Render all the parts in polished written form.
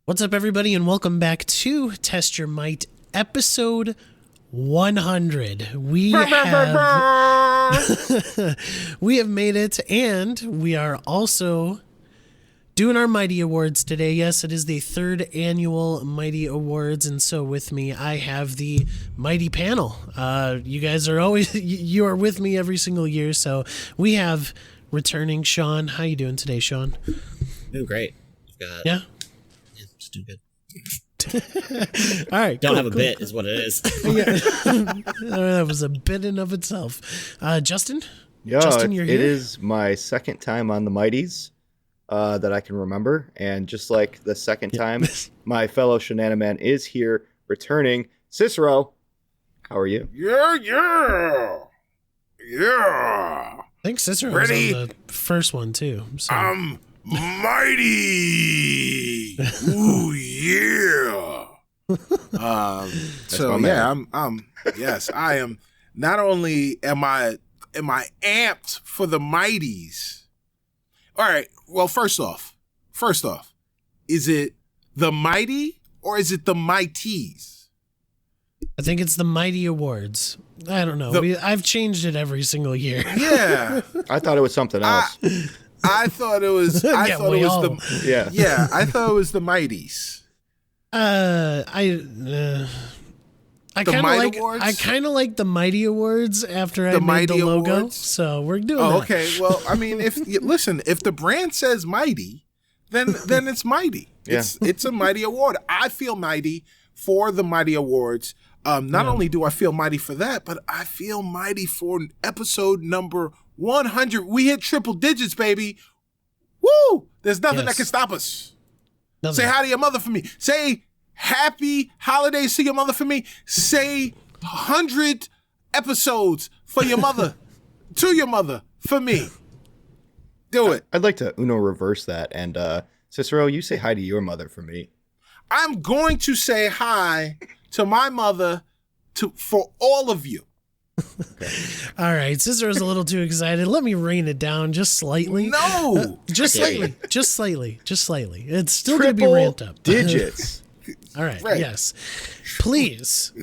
What's up, everybody, and welcome back to Test Your Might, episode 100. We have made it, and we are also doing our Mighty Awards today. Yes, it is the third annual Mighty Awards, and so with me, I have the Mighty panel. You guys are always, you are with me every single year, so we have returning Sean. How you doing today, Sean? Doing great. Yeah? Just doing good. All right. Don't have a bit is what it is. That was a bit in of itself. Justin? Yeah, Justin, you're here? It is my second time on the Mighties that I can remember. And just like the second time, my fellow Shenaniman is here returning. Cicero, how are you? Yeah. I think Cicero was on the first one, too. So. I'm mighty. Ooh, yeah. Yes, I am. Not only am I amped for the mighties. All right. Well, first off, is it the mighty or is it the mighties? I think it's the Mighty Awards. I don't know. I've changed it every single year. Yeah. I thought it was something else. I thought it was. I thought it was the mighties. I kind of like the Mighty Awards after I made the logo. Awards? So we're doing that. Okay. Well, I mean, if the brand says mighty, then it's mighty. Yeah. It's a mighty award. I feel mighty for the Mighty Awards. Not only do I feel mighty for that, but I feel mighty for episode number 100. We hit triple digits, baby. Woo! There's nothing that can stop us. Nothing. Say hi to your mother for me. Say happy holidays to your mother for me. Say 100 episodes for your mother, to your mother for me. Do it. I'd like to reverse that. And Cicero, you say hi to your mother for me. I'm going to say hi to my mother for all of you. All right, Cicero's a little too excited. Let me rein it down just slightly. No, just slightly. It's still going to be ramped up. Digits. All right. Yes. Please,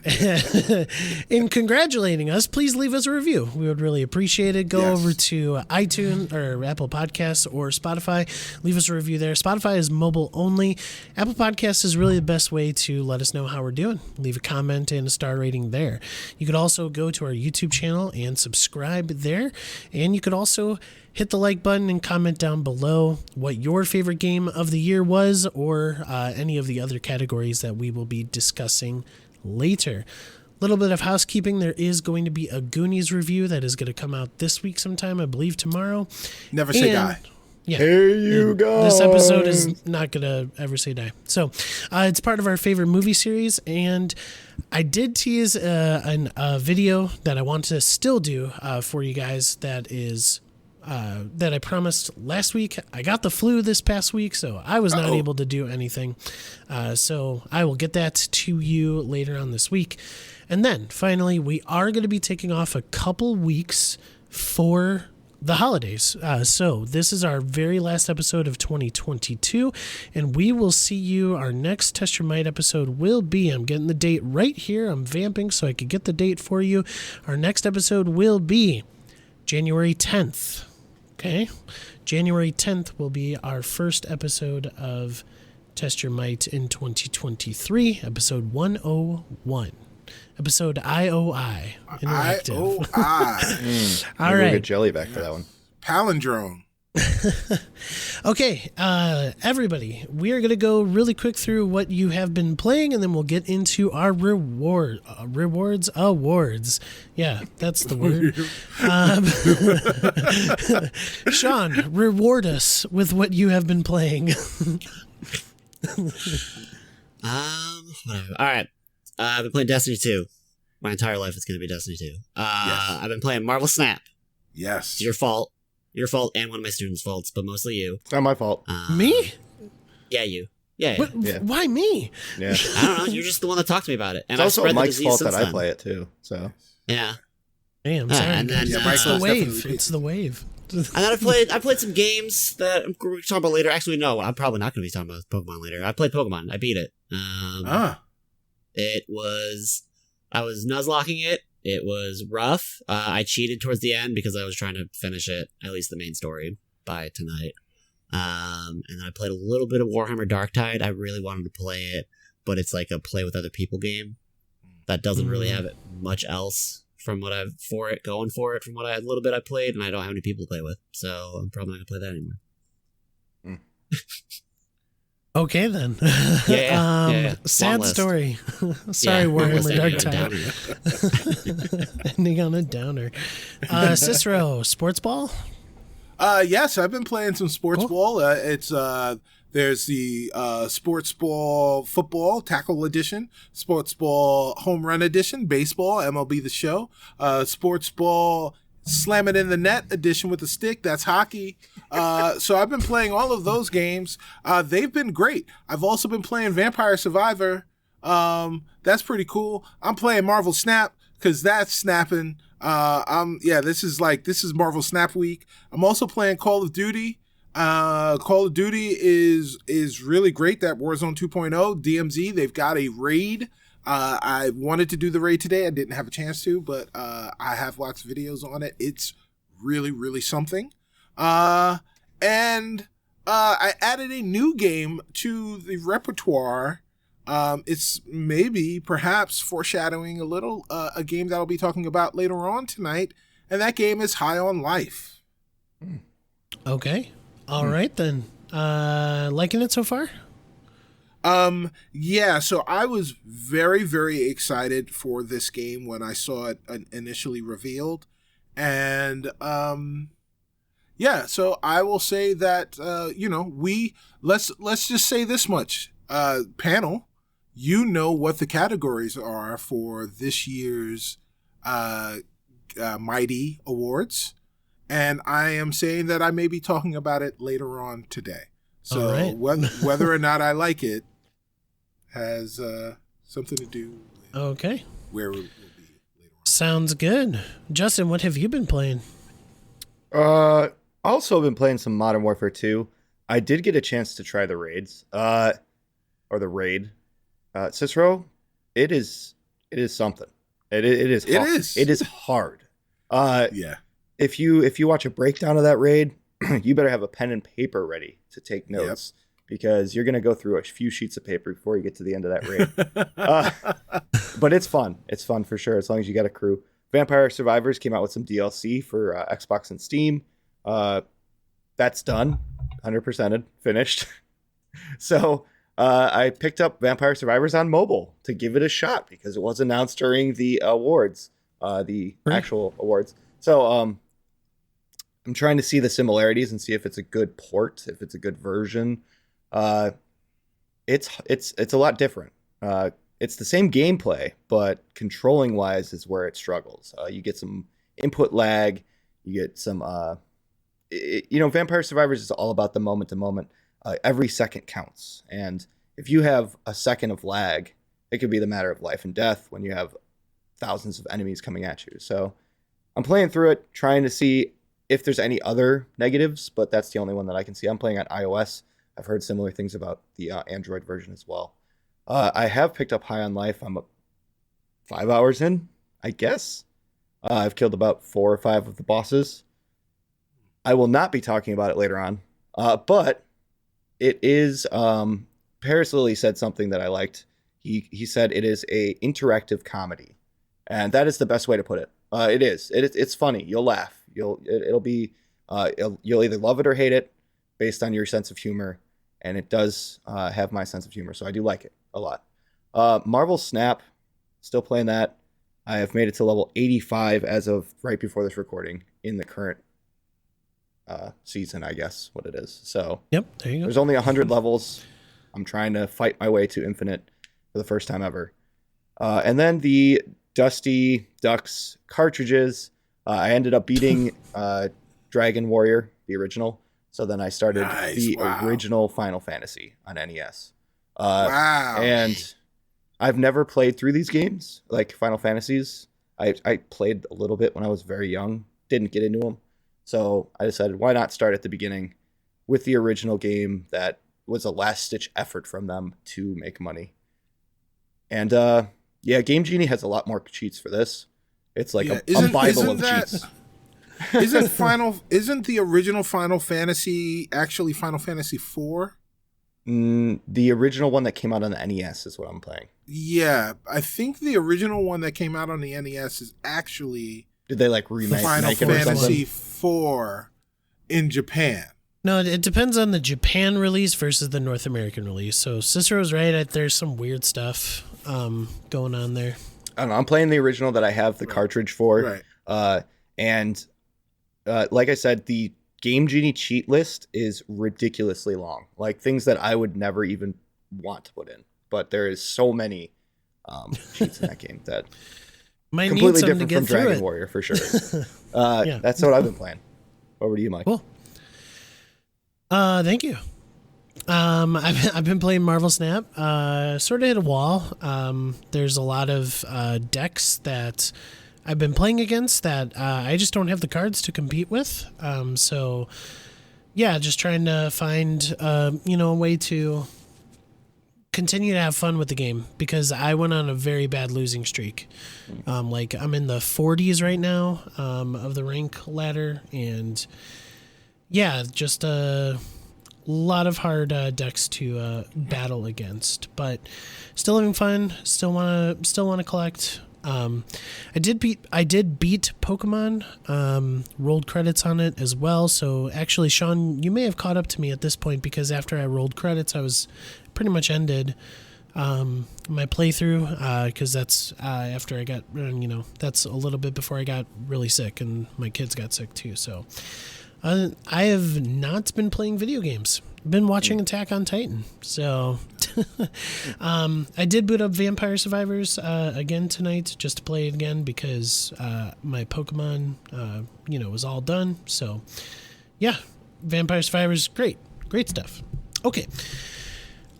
in congratulating us, please leave us a review. We would really appreciate it. Go over to iTunes or Apple Podcasts or Spotify. Leave us a review there. Spotify is mobile only. Apple Podcasts is really the best way to let us know how we're doing. Leave a comment and a star rating there. You could also go to our YouTube channel and subscribe there. And you could also hit the like button and comment down below what your favorite game of the year was, or any of the other categories that we will be discussing later. A little bit of housekeeping. There is going to be a Goonies review that is going to come out this week sometime, I believe tomorrow. Never say die. Yeah. Here you go. This episode is not going to ever say die. So it's part of our favorite movie series, and I did tease a video that I want to still do for you guys that is... that I promised last week. I got the flu this past week, so I was not able to do anything. So I will get that to you later on this week. And then finally, we are going to be taking off a couple weeks for the holidays. So this is our very last episode of 2022, and we will see you. Our next Test Your Might episode will be, I'm getting the date right here. I'm vamping so I could get the date for you. Our next episode will be January 10th. Okay, January 10th will be our first episode of Test Your Might in 2023, episode 101. Episode IOI. Interactive. IOI. All right. Get Jelly back for that one. Palindrome. Okay, everybody, we are going to go really quick through what you have been playing, and then we'll get into our awards. Yeah, that's the word. Sean, reward us with what you have been playing. Whatever. All right. I've been playing Destiny 2. My entire life is going to be Destiny 2. I've been playing Marvel Snap. Yes. It's your fault. Your fault and one of my students' faults, but mostly you. It's not my fault. Me? Yeah, you. Yeah. Why me? Yeah. I don't know. You're just the one that talked to me about it. And It's I also spread Mike's the fault disease that since I then. play it too. So Yeah. Hey, I'm sorry. And then, it's Mike the was wave. definitely- It's the wave. And then I played some games that we're going to talk about later. Actually, no, I'm probably not going to be talking about Pokemon later. I played Pokemon. I beat it. It was... I was nuzlocking it. It was rough. I cheated towards the end because I was trying to finish it, at least the main story, by tonight. And then I played a little bit of Warhammer Darktide. I really wanted to play it, but it's like a play with other people game that doesn't really have it much else from what I've going for it from what a little bit I played, and I don't have any people to play with, so I'm probably not gonna play that anymore. Okay then. Yeah. Sad story. Sorry, Warhammer Darktide. Ending on a downer. Cicero, sports ball? Yes, I've been playing some sports ball. There's the sports ball football tackle edition, sports ball home run edition, baseball, MLB The Show, sports ball slam it in the net edition with a stick, that's hockey. So I've been playing all of those games. They've been great. I've also been playing Vampire Survivor. That's pretty cool. I'm playing Marvel Snap because that's snapping. This is Marvel Snap Week. I'm also playing Call of Duty. Call of Duty is really great. That Warzone 2.0 DMZ, they've got a raid. I wanted to do the raid today. I didn't have a chance to, but I have watched videos on it. It's really, really something. And I added a new game to the repertoire. It's perhaps foreshadowing a little a game that I'll be talking about later on tonight, and that game is High on Life. Okay. All right then. Liking it so far? Yeah, so I was very, very excited for this game when I saw it initially revealed. And, so I will say that, let's just say this much, panel, you know what the categories are for this year's, Mighty Awards. And I am saying that I may be talking about it later on today. So right. whether or not I like it has something to do with where we'll be later on. Sounds good. Justin, what have you been playing? Also been playing some Modern Warfare 2. I did get a chance to try the raids. Or the raid. Cicero, it is something. It is hard. It is hard. Yeah. If you watch a breakdown of that raid, you better have a pen and paper ready to take notes because you're going to go through a few sheets of paper before you get to the end of that raid. But it's fun. It's fun for sure as long as you got a crew. Vampire Survivors came out with some DLC for Xbox and Steam. That's done. 100%ed. Finished. So I picked up Vampire Survivors on mobile to give it a shot because it was announced during the awards, actual awards. So I'm trying to see the similarities and see if it's a good port, if it's a good version. It's a lot different. It's the same gameplay, but controlling wise is where it struggles. You get some input lag. You get some, Vampire Survivors is all about the moment to moment. Every second counts. And if you have a second of lag, it could be the matter of life and death when you have thousands of enemies coming at you. So I'm playing through it, trying to see if there's any other negatives, but that's the only one that I can see. I'm playing on iOS. I've heard similar things about the Android version as well. I have picked up High on Life. I'm 5 hours in, I guess. I've killed about 4 or 5 of the bosses. I will not be talking about it later on, but it is. Paris Lilly said something that I liked. He said it is a interactive comedy, and that is the best way to put it. It is. It's funny. You'll laugh. You'll either love it or hate it based on your sense of humor, and it does have my sense of humor, so I do like it a lot. Marvel Snap, still playing that. I have made it to level 85 as of right before this recording in the current season, I guess what it is. So yep, there you go. There's only 100 levels. I'm trying to fight my way to infinite for the first time ever. And then the Dusty Ducks cartridges. I ended up beating Dragon Warrior, the original. So then I started original Final Fantasy on NES. And I've never played through these games, like Final Fantasies. I played a little bit when I was very young. Didn't get into them. So I decided, why not start at the beginning with the original game that was a last-ditch effort from them to make money. And Game Genie has a lot more cheats for this. It's like a Bible of cheats. Isn't the original Final Fantasy actually Final Fantasy 4? The original one that came out on the NES is what I'm playing. Yeah, I think the original one that came out on the NES is actually... Did they like remake Final Fantasy 4 in Japan? No, it depends on the Japan release versus the North American release. So Cicero's right. There's some weird stuff going on there. I don't know. I'm playing the original that I have the cartridge for. Right. And like I said, the Game Genie cheat list is ridiculously long. Like things that I would never even want to put in. But there is so many cheats in that game that might completely need different to get from through Dragon it. Warrior for sure. Yeah. That's what I've been playing. Over to you, Mike. Cool. Thank you. I've been playing Marvel Snap. Sort of hit a wall. There's a lot of decks that I've been playing against that I just don't have the cards to compete with. So yeah, just trying to find a way to continue to have fun with the game, because I went on a very bad losing streak. Like I'm in the 40s right now of the rank ladder, and yeah, just a lot of hard decks to battle against, but still having fun. Still want to collect. I did beat Pokemon. Rolled credits on it as well. So actually, Sean, you may have caught up to me at this point, because after I rolled credits, I was pretty much ended my playthrough, because that's after I got that's a little bit before I got really sick and my kids got sick too. So I have not been playing video games. I've been watching Attack on Titan. So I did boot up Vampire Survivors again tonight, just to play it again, because my Pokemon was all done. So yeah, Vampire Survivors, great stuff. Okay,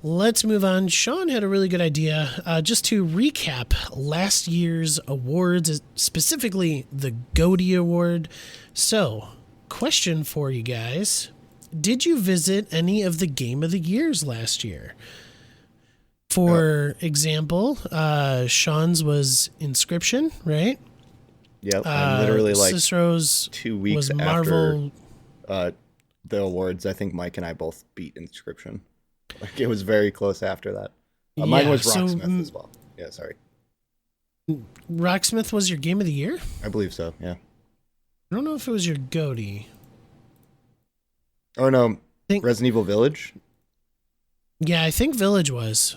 let's move on. Sean had a really good idea, just to recap last year's awards, specifically the GOTY Award. So, question for you guys. Did you visit any of the Game of the Years last year? For example, Sean's was Inscription, right? Yep, I'm literally like Cicero's 2 weeks was after Marvel. The awards. I think Mike and I both beat Inscription. Like it was very close after that. Mine was Rocksmith as well. Yeah, sorry. Rocksmith was your Game of the Year? I believe so, yeah. I don't know if it was your GOTY. Oh no, Resident Evil Village? Yeah, I think Village was.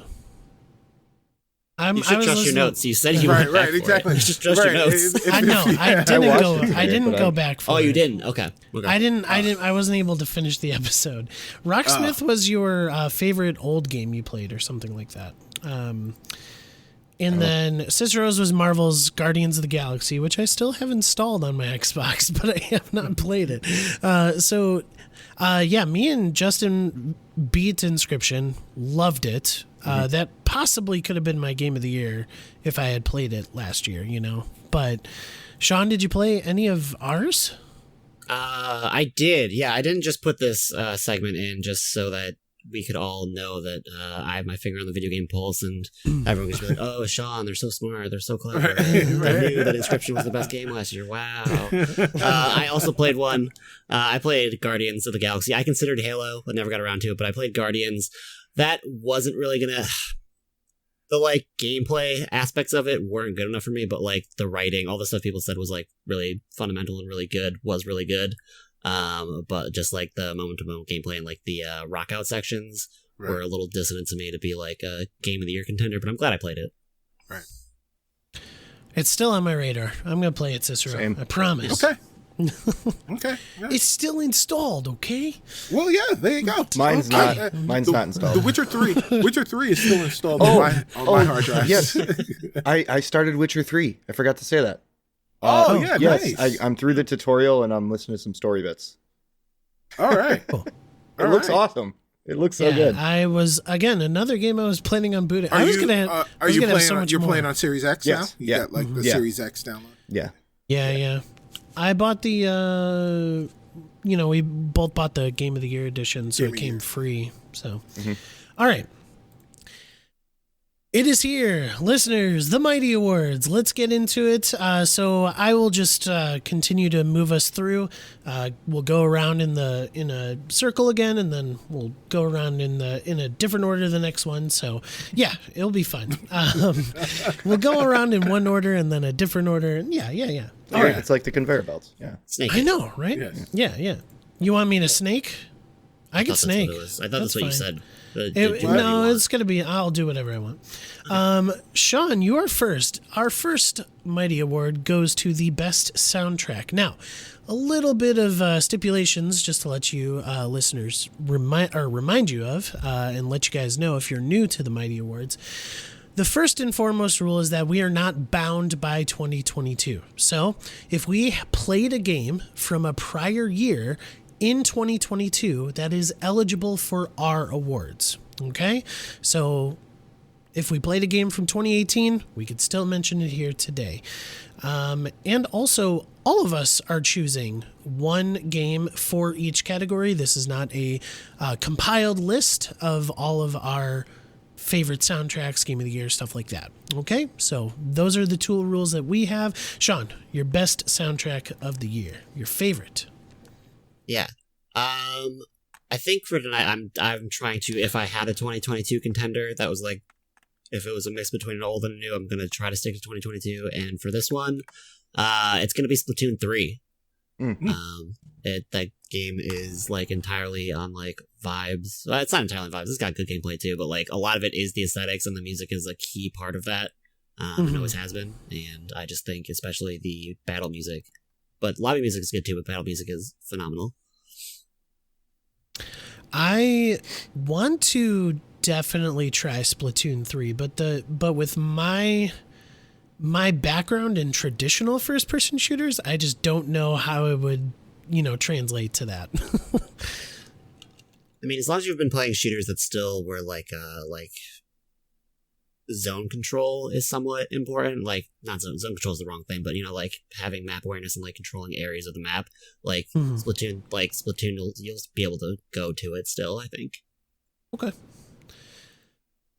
You should trust your notes. You said you went back for exactly. it. You should trust your notes. I know. I didn't go back for it. Oh, you didn't? Okay. I wasn't able to finish the episode. Rocksmith was your favorite old game you played, or something like that. And then Cicero's was Marvel's Guardians of the Galaxy, which I still have installed on my Xbox, but I have not played it. Me and Justin beat Inscription, loved it. That possibly could have been my Game of the Year if I had played it last year, But Sean, did you play any of ours? I did. Yeah, I didn't just put this segment in just so that we could all know that I have my finger on the video game pulse, and everyone was like, "Oh, Sean, they're so smart, they're so clever. I knew that Inscription was the best game last year. Wow." I also played one. I played Guardians of the Galaxy. I considered Halo, but never got around to it. But I played Guardians. That wasn't really gonna. The gameplay aspects of it weren't good enough for me, but the writing, all the stuff people said was really fundamental and really good, was really good. But just the moment-to-moment gameplay and the rock out sections were a little dissonant to me to be a Game of the Year contender, but I'm glad I played it. Right. It's still on my radar. I'm going to play it, Cicero. Same. I promise. Okay. Okay. Yeah. It's still installed, okay? Well, yeah, there you go. Mine's not installed. The Witcher 3 is still installed on my hard drive. Yes. I started Witcher 3. I forgot to say that. Nice. I'm through the tutorial and I'm listening to some story bits. All right. Cool. It looks awesome. It looks so good. I was, again, another game I was planning on booting. Are you playing on Series X now? Yes. You got the Series X download? Yeah. Yeah. I bought the. We both bought the Game of the Year edition, so it came free. So, All right. It is here, listeners, the Mighty Awards. Let's get into it. So I will just continue to move us through. We'll go around in a circle again, and then we'll go around in a different order the next one. So yeah, it'll be fun. We'll go around in one order and then a different order. And yeah. All right, it's like the conveyor belts. Yeah, Snake. I know, right? Yes. Yeah. You want me to snake? I can snake. I thought that's what you said. It's going to be, I'll do whatever I want. Sean, you are first. Our first Mighty Award goes to the best soundtrack. Now, a little bit of stipulations just to let you listeners remind you of and let you guys know if you're new to the Mighty Awards. The first and foremost rule is that we are not bound by 2022. So if we played a game from a prior year in 2022, that is eligible for our awards. Okay? So if we played a game from 2018, we could still mention it here today. And also, all of us are choosing one game for each category. This is not a compiled list of all of our favorite soundtracks, Game of the Year, stuff like that. Okay? So those are the two rules that we have. Sean, your best soundtrack of the year. Your favorite. Yeah. I think for tonight, I'm trying to, if I had a 2022 contender that was like, if it was a mix between an old and a new, I'm going to try to stick to 2022. And for this one, it's going to be Splatoon 3. Mm-hmm. That game is like entirely on like vibes. Well, it's not entirely on vibes. It's got good gameplay too, but like a lot of it is the aesthetics, and the music is a key part of that. It always has been. And I just think, especially the battle music, but lobby music is good too, but battle music is phenomenal. I want to definitely try Splatoon 3, but with my background in traditional first-person shooters, I just don't know how it would, translate to that. I mean, as long as you've been playing shooters that still were like zone control is somewhat important. Like, not zone control is the wrong thing, but like having map awareness and like controlling areas of the map. Like Splatoon, you'll be able to go to it still, I think. Okay.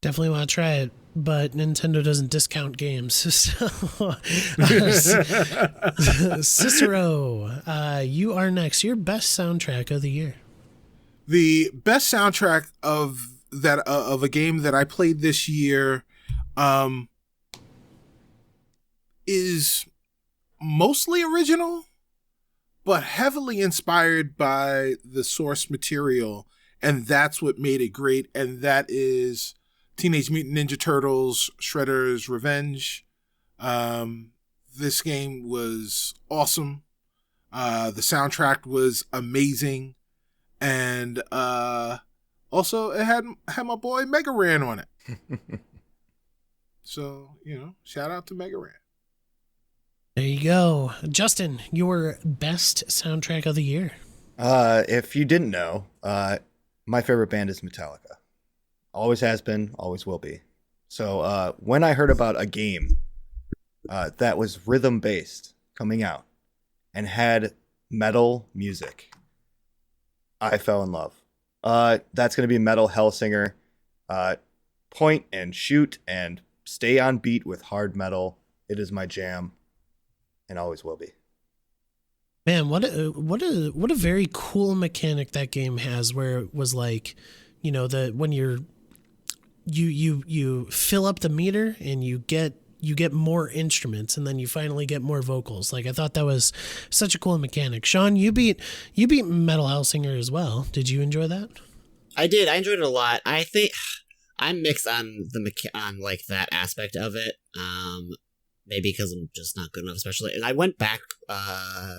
Definitely want to try it, but Nintendo doesn't discount games. So, Cicero, you are next. Your best soundtrack of the year. The best soundtrack of a game that I played this year is mostly original, but heavily inspired by the source material, and that's what made it great. And that is Teenage Mutant Ninja Turtles: Shredder's Revenge. This game was awesome. The soundtrack was amazing, and also it had my boy Mega Ran on it. So, shout out to Mega Ran. There you go. Justin, your best soundtrack of the year. If you didn't know, my favorite band is Metallica. Always has been, always will be. So when I heard about a game that was rhythm-based coming out and had metal music, I fell in love. That's going to be Metal Hellsinger. Point and shoot and stay on beat with hard metal. It is my jam and always will be. Man, what a very cool mechanic that game has, where it was like, when you fill up the meter and you get more instruments, and then you finally get more vocals. Like, I thought that was such a cool mechanic. Sean, you beat Metal Hellsinger as well. Did you enjoy that? I did. I enjoyed it a lot. I think I'm mixed on on like that aspect of it. Maybe because I'm just not good enough, especially. And I went back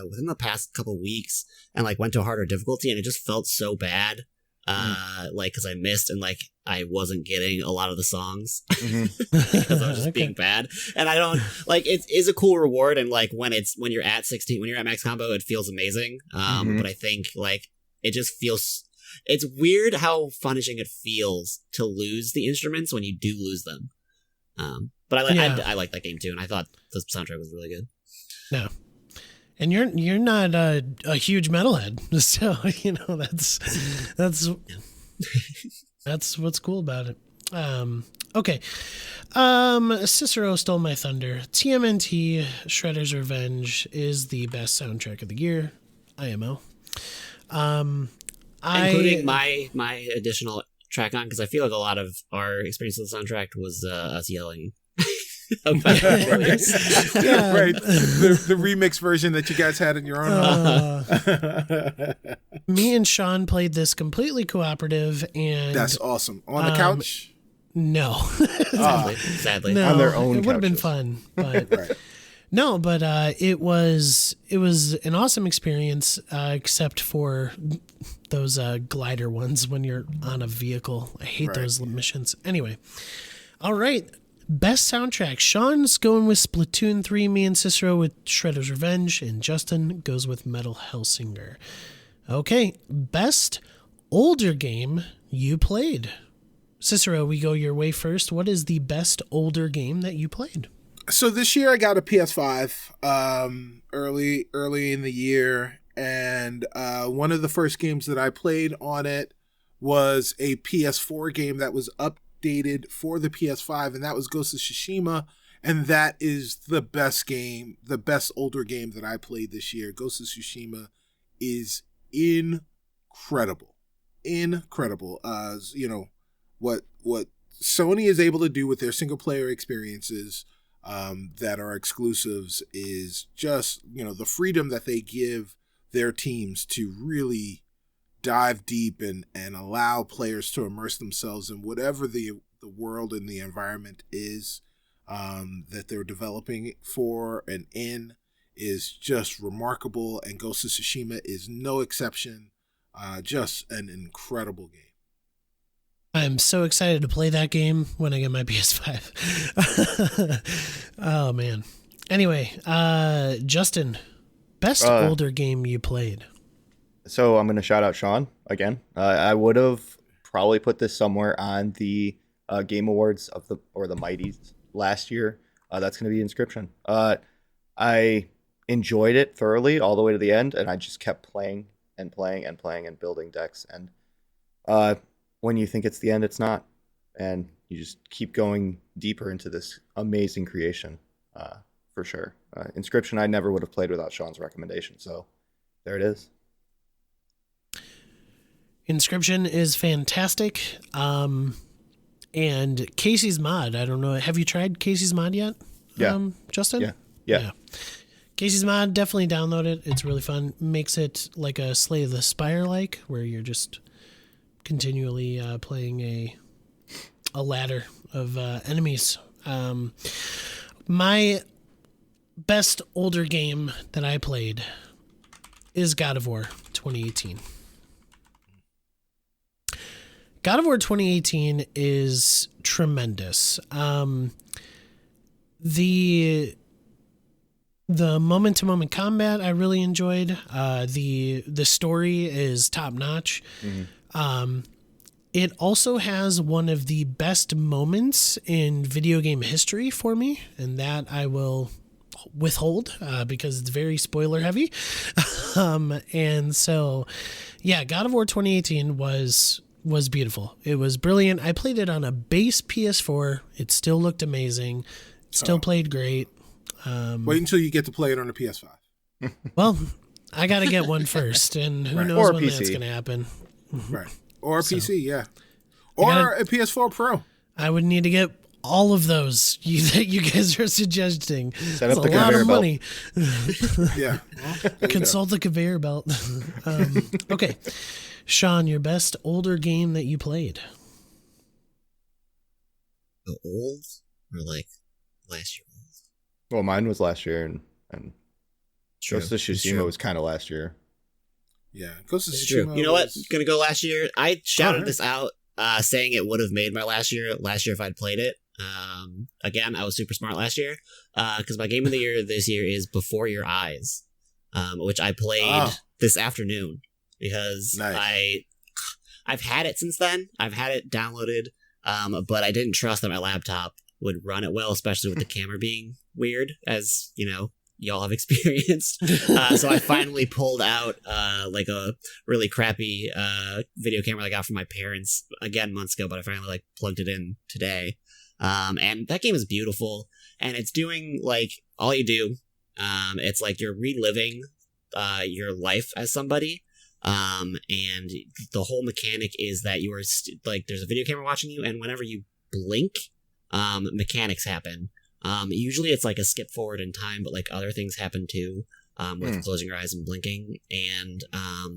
within the past couple weeks and like went to a harder difficulty, and it just felt so bad. Like, because I missed and like I wasn't getting a lot of the songs because I was just being bad. And I don't like, it is a cool reward, and like when you're at 16, when you're at max combo, it feels amazing. But I think like it just feels, it's weird how punishing it feels to lose the instruments when you do lose them. But I like that game too, and I thought the soundtrack was really good. No. And you're not a huge metalhead, so that's what's cool about it. Okay. Cicero stole my thunder. TMNT Shredder's Revenge is the best soundtrack of the year. IMO. Including my additional track on, because I feel like a lot of our experience with the soundtrack was us yelling. Right. The remix version that you guys had in your own me and Sean played this completely cooperative, and that's awesome. On the couch? No. Sadly. No, on their own it would have been couches. fun, but Right. no, but it was an awesome experience, except for those glider ones when you're on a vehicle. I hate Right. those missions. Anyway, all right. Best soundtrack. Sean's going with Splatoon 3, me and Cicero with Shredder's Revenge, and Justin goes with Metal Hellsinger. Okay, best older game you played. Cicero, we go your way first. What is the best older game that you played? So this year I got a PS5 early in the year, and one of the first games that I played on it was a PS4 game that was updated for the PS5, and that was Ghost of Tsushima, and that is the best older game that I played this year. Ghost of Tsushima is incredible. What Sony is able to do with their single player experiences that are exclusives is just, the freedom that they give their teams to really dive deep and allow players to immerse themselves in whatever the world and the environment is that they're developing for and in is just remarkable, and Ghost of Tsushima is no exception. Just an incredible game. I'm so excited to play that game when I get my PS5. Oh, man. Anyway, Justin, best older game you played? So I'm going to shout out Sean again. I would have probably put this somewhere on the Game Awards of the Mighties last year. That's going to be Inscription. I enjoyed it thoroughly all the way to the end, and I just kept playing and building decks. And when you think it's the end, it's not. And you just keep going deeper into this amazing creation, for sure. Inscription I never would have played without Sean's recommendation. So there it is. Inscription is fantastic. And Casey's Mod, I don't know. Have you tried Casey's Mod yet? Yeah. Justin? Yeah. Casey's Mod, definitely download it. It's really fun. Makes it like a Slay of the Spire like, where you're just continually playing a ladder of enemies. My best older game that I played is God of War 2018. God of War 2018 is tremendous. The moment-to-moment combat I really enjoyed. The story is top-notch. Mm-hmm. It also has one of the best moments in video game history for me, and that I will withhold because it's very spoiler heavy. And so, yeah, God of War 2018 was beautiful. It was brilliant. I played it on a base PS4. It still looked amazing. It still played great. Wait until you get to play it on a PS5. Well, I got to get one first, and who knows Or when PC. that's going to happen. Right. Or a PC, yeah. Or a PS4 Pro. I would need to get all of those that you guys are suggesting. Set That's up a the lot conveyor of belt. money. Yeah. Well, Consult the conveyor belt. Okay. Sean, your best older game that you played? Old? Or like last year old? Well, mine was last year, and True. Ghost of Tsushima was kind of last year. Yeah. Ghost of It's true. Tsushima You know what? was- Gonna go last year. I shouted Alright. this out, saying it would have made my last year if I'd played it. Again, I was super smart last year, because my game of the year this year is Before Your Eyes, which I played this afternoon because Nice. I've had it since then. I've had it downloaded, but I didn't trust that my laptop would run it well, especially with the camera being weird, as you know, y'all have experienced. So I finally pulled out like a really crappy video camera I got from my parents again months ago, but I finally like plugged it in today. And that game is beautiful, and it's doing like all you do. It's like you're reliving your life as somebody. And the whole mechanic is that you are like there's a video camera watching you, and whenever you blink, mechanics happen. Usually it's like a skip forward in time, but like other things happen too, with closing your eyes and blinking. And I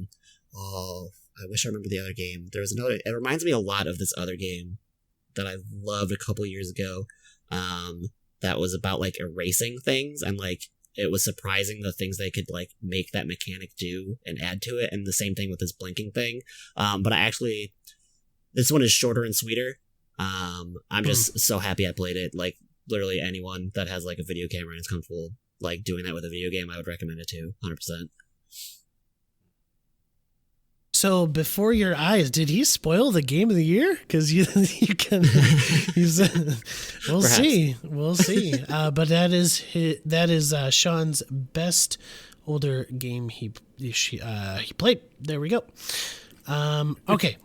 wish I remember the other game. There was another. It reminds me a lot of this other game that I loved a couple years ago. That was about like erasing things, and like it was surprising the things they could like make that mechanic do and add to it. And the same thing with this blinking thing. But this one is shorter and sweeter. I'm just so happy I played it. Like literally anyone that has like a video camera and is comfortable like doing that with a video game, I would recommend it to 100%. So before your eyes, did he spoil the game of the year? Because you can. We'll see. But that is Sean's best older game he played. There we go. Okay.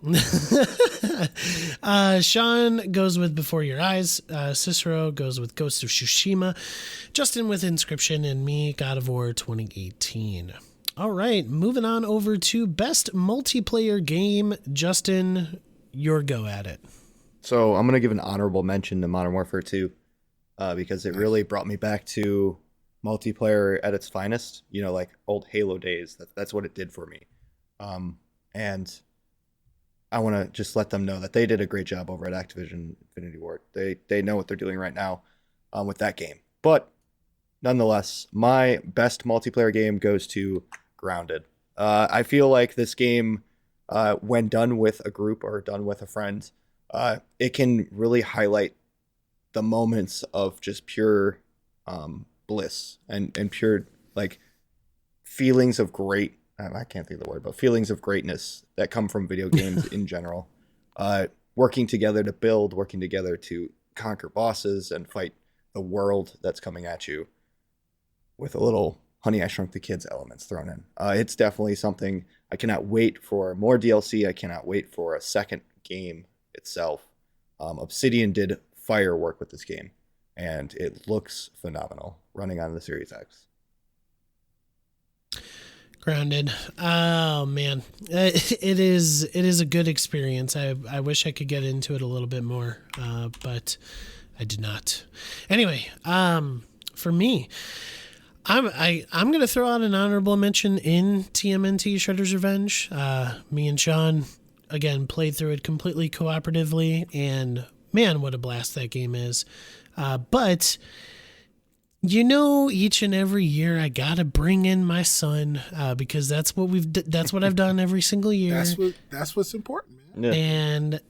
Sean goes with Before Your Eyes. Cicero goes with Ghost of Tsushima. Justin with Inscription, and me, God of War 2018. All right, moving on over to best multiplayer game. Justin, your go at it. So I'm going to give an honorable mention to Modern Warfare 2 because it really brought me back to multiplayer at its finest. You know, like old Halo days. That's what it did for me. And I want to just let them know that they did a great job over at Activision Infinity Ward. They know what they're doing right now with that game. But nonetheless, my best multiplayer game goes to Grounded. I feel like this game, when done with a group or done with a friend, it can really highlight the moments of just pure bliss and pure like feelings of great. I can't think of the word, but feelings of greatness that come from video games in general. Working together to build, working together to conquer bosses and fight the world that's coming at you with a little Honey, I Shrunk the Kids elements thrown in. It's definitely something. I cannot wait for more DLC. I cannot wait for a second game itself. Obsidian did firework with this game, and it looks phenomenal running on the Series X. Grounded. Oh man, it is a good experience. I wish I could get into it a little bit more, but I did not. Anyway, for me, I'm gonna throw out an honorable mention in TMNT Shredder's Revenge. Me and Sean again played through it completely cooperatively, and man, what a blast that game is. But you know, each and every year I gotta bring in my son because that's what I've done every single year. That's what's important, man. Yeah. And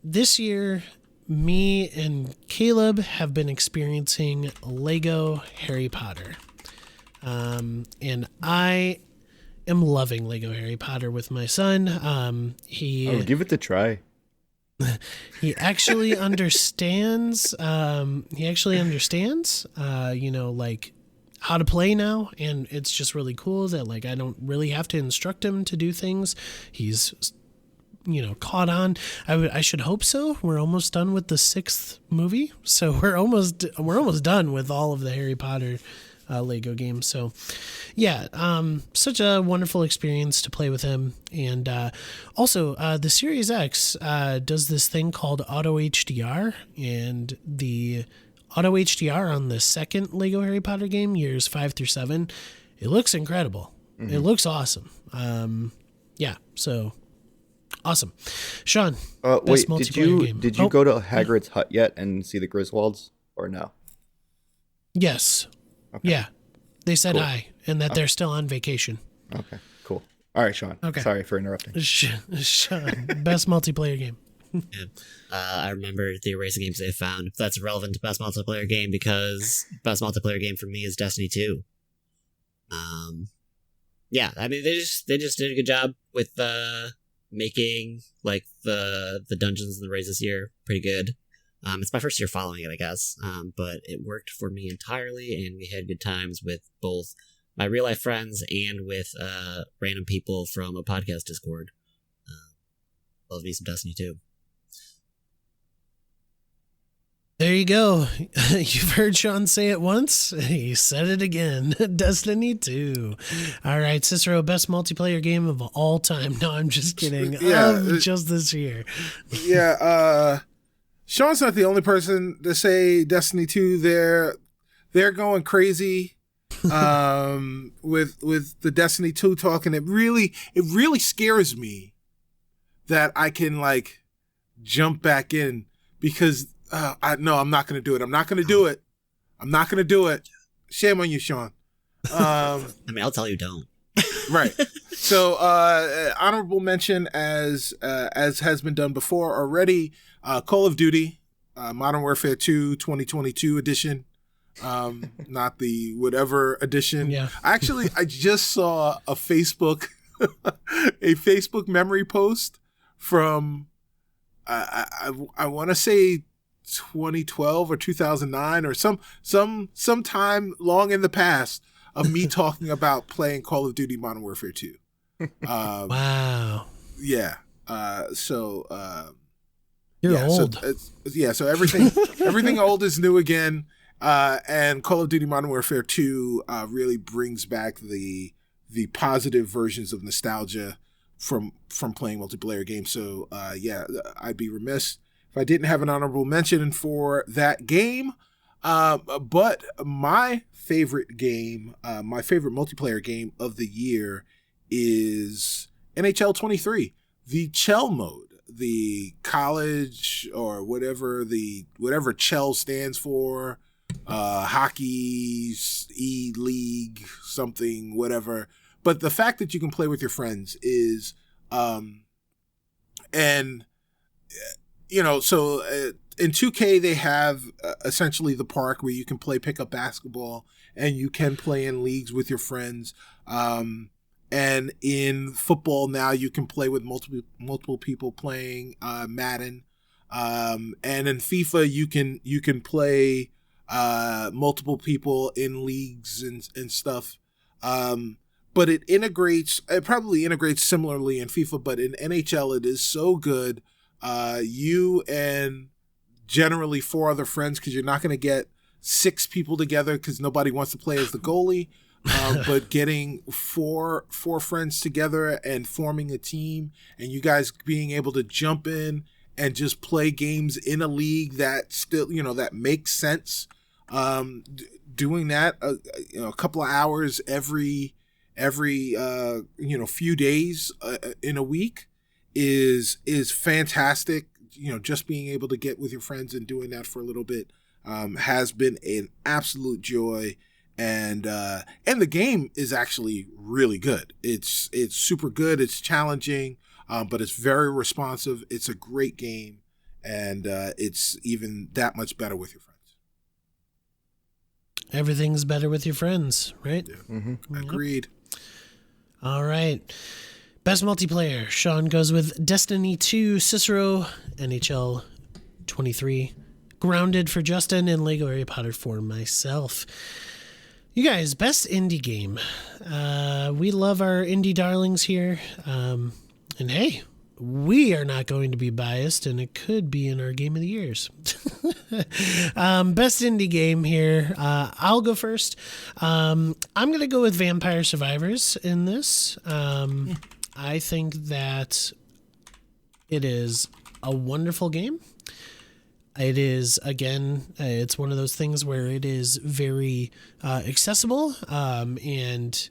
this year, me and Caleb have been experiencing Lego Harry Potter. And I am loving Lego Harry Potter with my son. Give it a try. He actually understands. You know, like how to play now, and it's just really cool that like I don't really have to instruct him to do things. He's, you know, caught on. I should hope so. We're almost done with the 6th movie, so we're almost done with all of the Harry Potter Lego games. So yeah, such a wonderful experience to play with him. And also the Series X does this thing called Auto HDR, and the Auto HDR on the second Lego Harry Potter game, years 5 through 7, it looks incredible. Mm-hmm. It looks awesome. Yeah, so awesome. Sean, best multiplayer game. Did you go to Hagrid's hut yet and see the Griswolds, or no? Yes. Okay. Yeah, they said cool. hi, and that they're still on vacation. Okay, cool. All right, Sean. Okay. Sorry for interrupting. Sean, best multiplayer game. Yeah. I remember the erasing games they found. That's relevant to best multiplayer game because best multiplayer game for me is Destiny 2. Yeah, I mean they just did a good job with making like the dungeons and the raids this year pretty good. It's my first year following it, I guess, but it worked for me entirely, and we had good times with both my real life friends and with random people from a podcast Discord. Love me some Destiny 2. There you go. You've heard Sean say it once. He said it again. Destiny 2. All right, Cicero, best multiplayer game of all time. No, I'm just kidding. Just this year. Yeah, Sean's not the only person to say Destiny 2. They're going crazy with the Destiny 2 talk, and it really scares me that I can like jump back in because I'm not going to do it. I'm not going to do it. Shame on you, Sean. I mean, I'll tell you don't. Right. So, honorable mention as has been done before already, Call of Duty, Modern Warfare 2 2022 edition. Not the whatever edition. Yeah. Actually, I just saw a Facebook memory post from, I want to say 2012 or 2009 or some time long in the past of me talking about playing Call of Duty Modern Warfare 2. Wow. Yeah. You're old. So everything old is new again. And Call of Duty Modern Warfare 2 really brings back the positive versions of nostalgia from playing multiplayer games. So I'd be remiss if I didn't have an honorable mention for that game. But my favorite game, my favorite multiplayer game of the year is NHL 23, the Chell mode, the college or whatever Chell stands for, hockey, E-League, something, whatever. But the fact that you can play with your friends is, so in 2K, they have essentially the park where you can play pickup basketball and you can play in leagues with your friends. And in football now, you can play with multiple people playing Madden. And in FIFA, you can play multiple people in leagues and stuff. But it probably integrates similarly in FIFA, but in NHL, it is so good. You and generally 4 other friends, because you're not going to get 6 people together because nobody wants to play as the goalie. But getting four friends together and forming a team, and you guys being able to jump in and just play games in a league that still, that makes sense. Doing that, a couple of hours every few days in a week is fantastic. Just being able to get with your friends and doing that for a little bit has been an absolute joy. And the game is actually really good. It's super good. It's challenging, but it's very responsive. It's a great game, and it's even that much better with your friends. Everything's better with your friends, right? Yeah. Mm-hmm. Agreed. All right. Best multiplayer. Sean goes with Destiny 2, Cicero, NHL 23, Grounded for Justin, and Lego Harry Potter for myself. You guys, best indie game. We love our indie darlings here. And hey, we are not going to be biased, and it could be in our Game of the Years. Best indie game here. I'll go first. I'm going to go with Vampire Survivors in this. I think that it is a wonderful game. It is, again, it's one of those things where it is very accessible and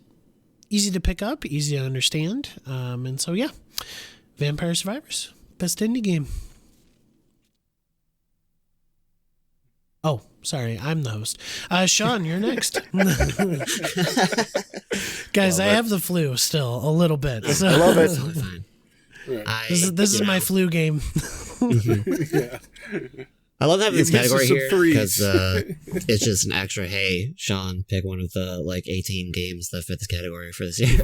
easy to pick up, easy to understand. And so, yeah, Vampire Survivors, best indie game. Oh, sorry, I'm the host. Sean, you're next. Guys, I have the flu still a little bit. So. I love it. Fine. This is my flu game. Yeah. I love having this category here because threes. it's just an extra. Hey, Sean, pick one of the 18 games that fit this category for this year.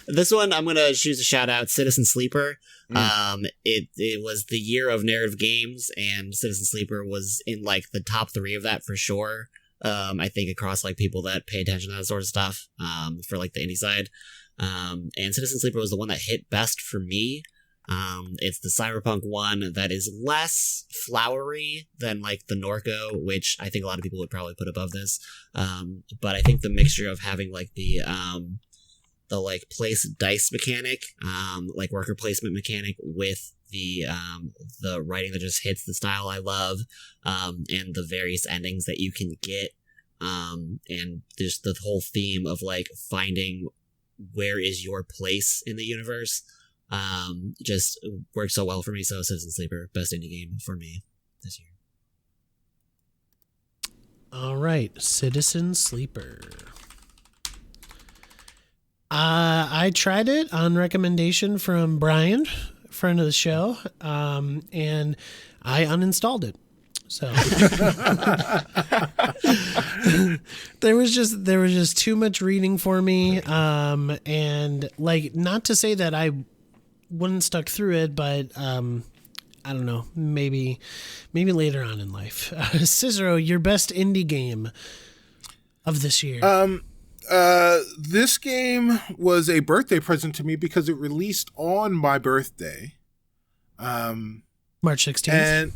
This one I'm gonna choose a shout out. Citizen Sleeper. It was the year of narrative games, and Citizen Sleeper was in the top 3 of that for sure. I think across people that pay attention to that sort of stuff. For the indie side, and Citizen Sleeper was the one that hit best for me. It's the cyberpunk one that is less flowery than the Norco, which I think a lot of people would probably put above this. But I think the mixture of having the place dice mechanic, worker placement mechanic with the writing that just hits the style I love, and the various endings that you can get, and just the whole theme of finding where is your place in the universe. Just worked so well for me. So Citizen Sleeper, best indie game for me this year. All right, Citizen Sleeper. I tried it on recommendation from Brian, friend of the show, and I uninstalled it. So there was just too much reading for me, and not to say that I wouldn't stuck through it, but I don't know, maybe later on in life. Cicero, your best indie game of this year. This game was a birthday present to me because it released on my birthday, March 16th.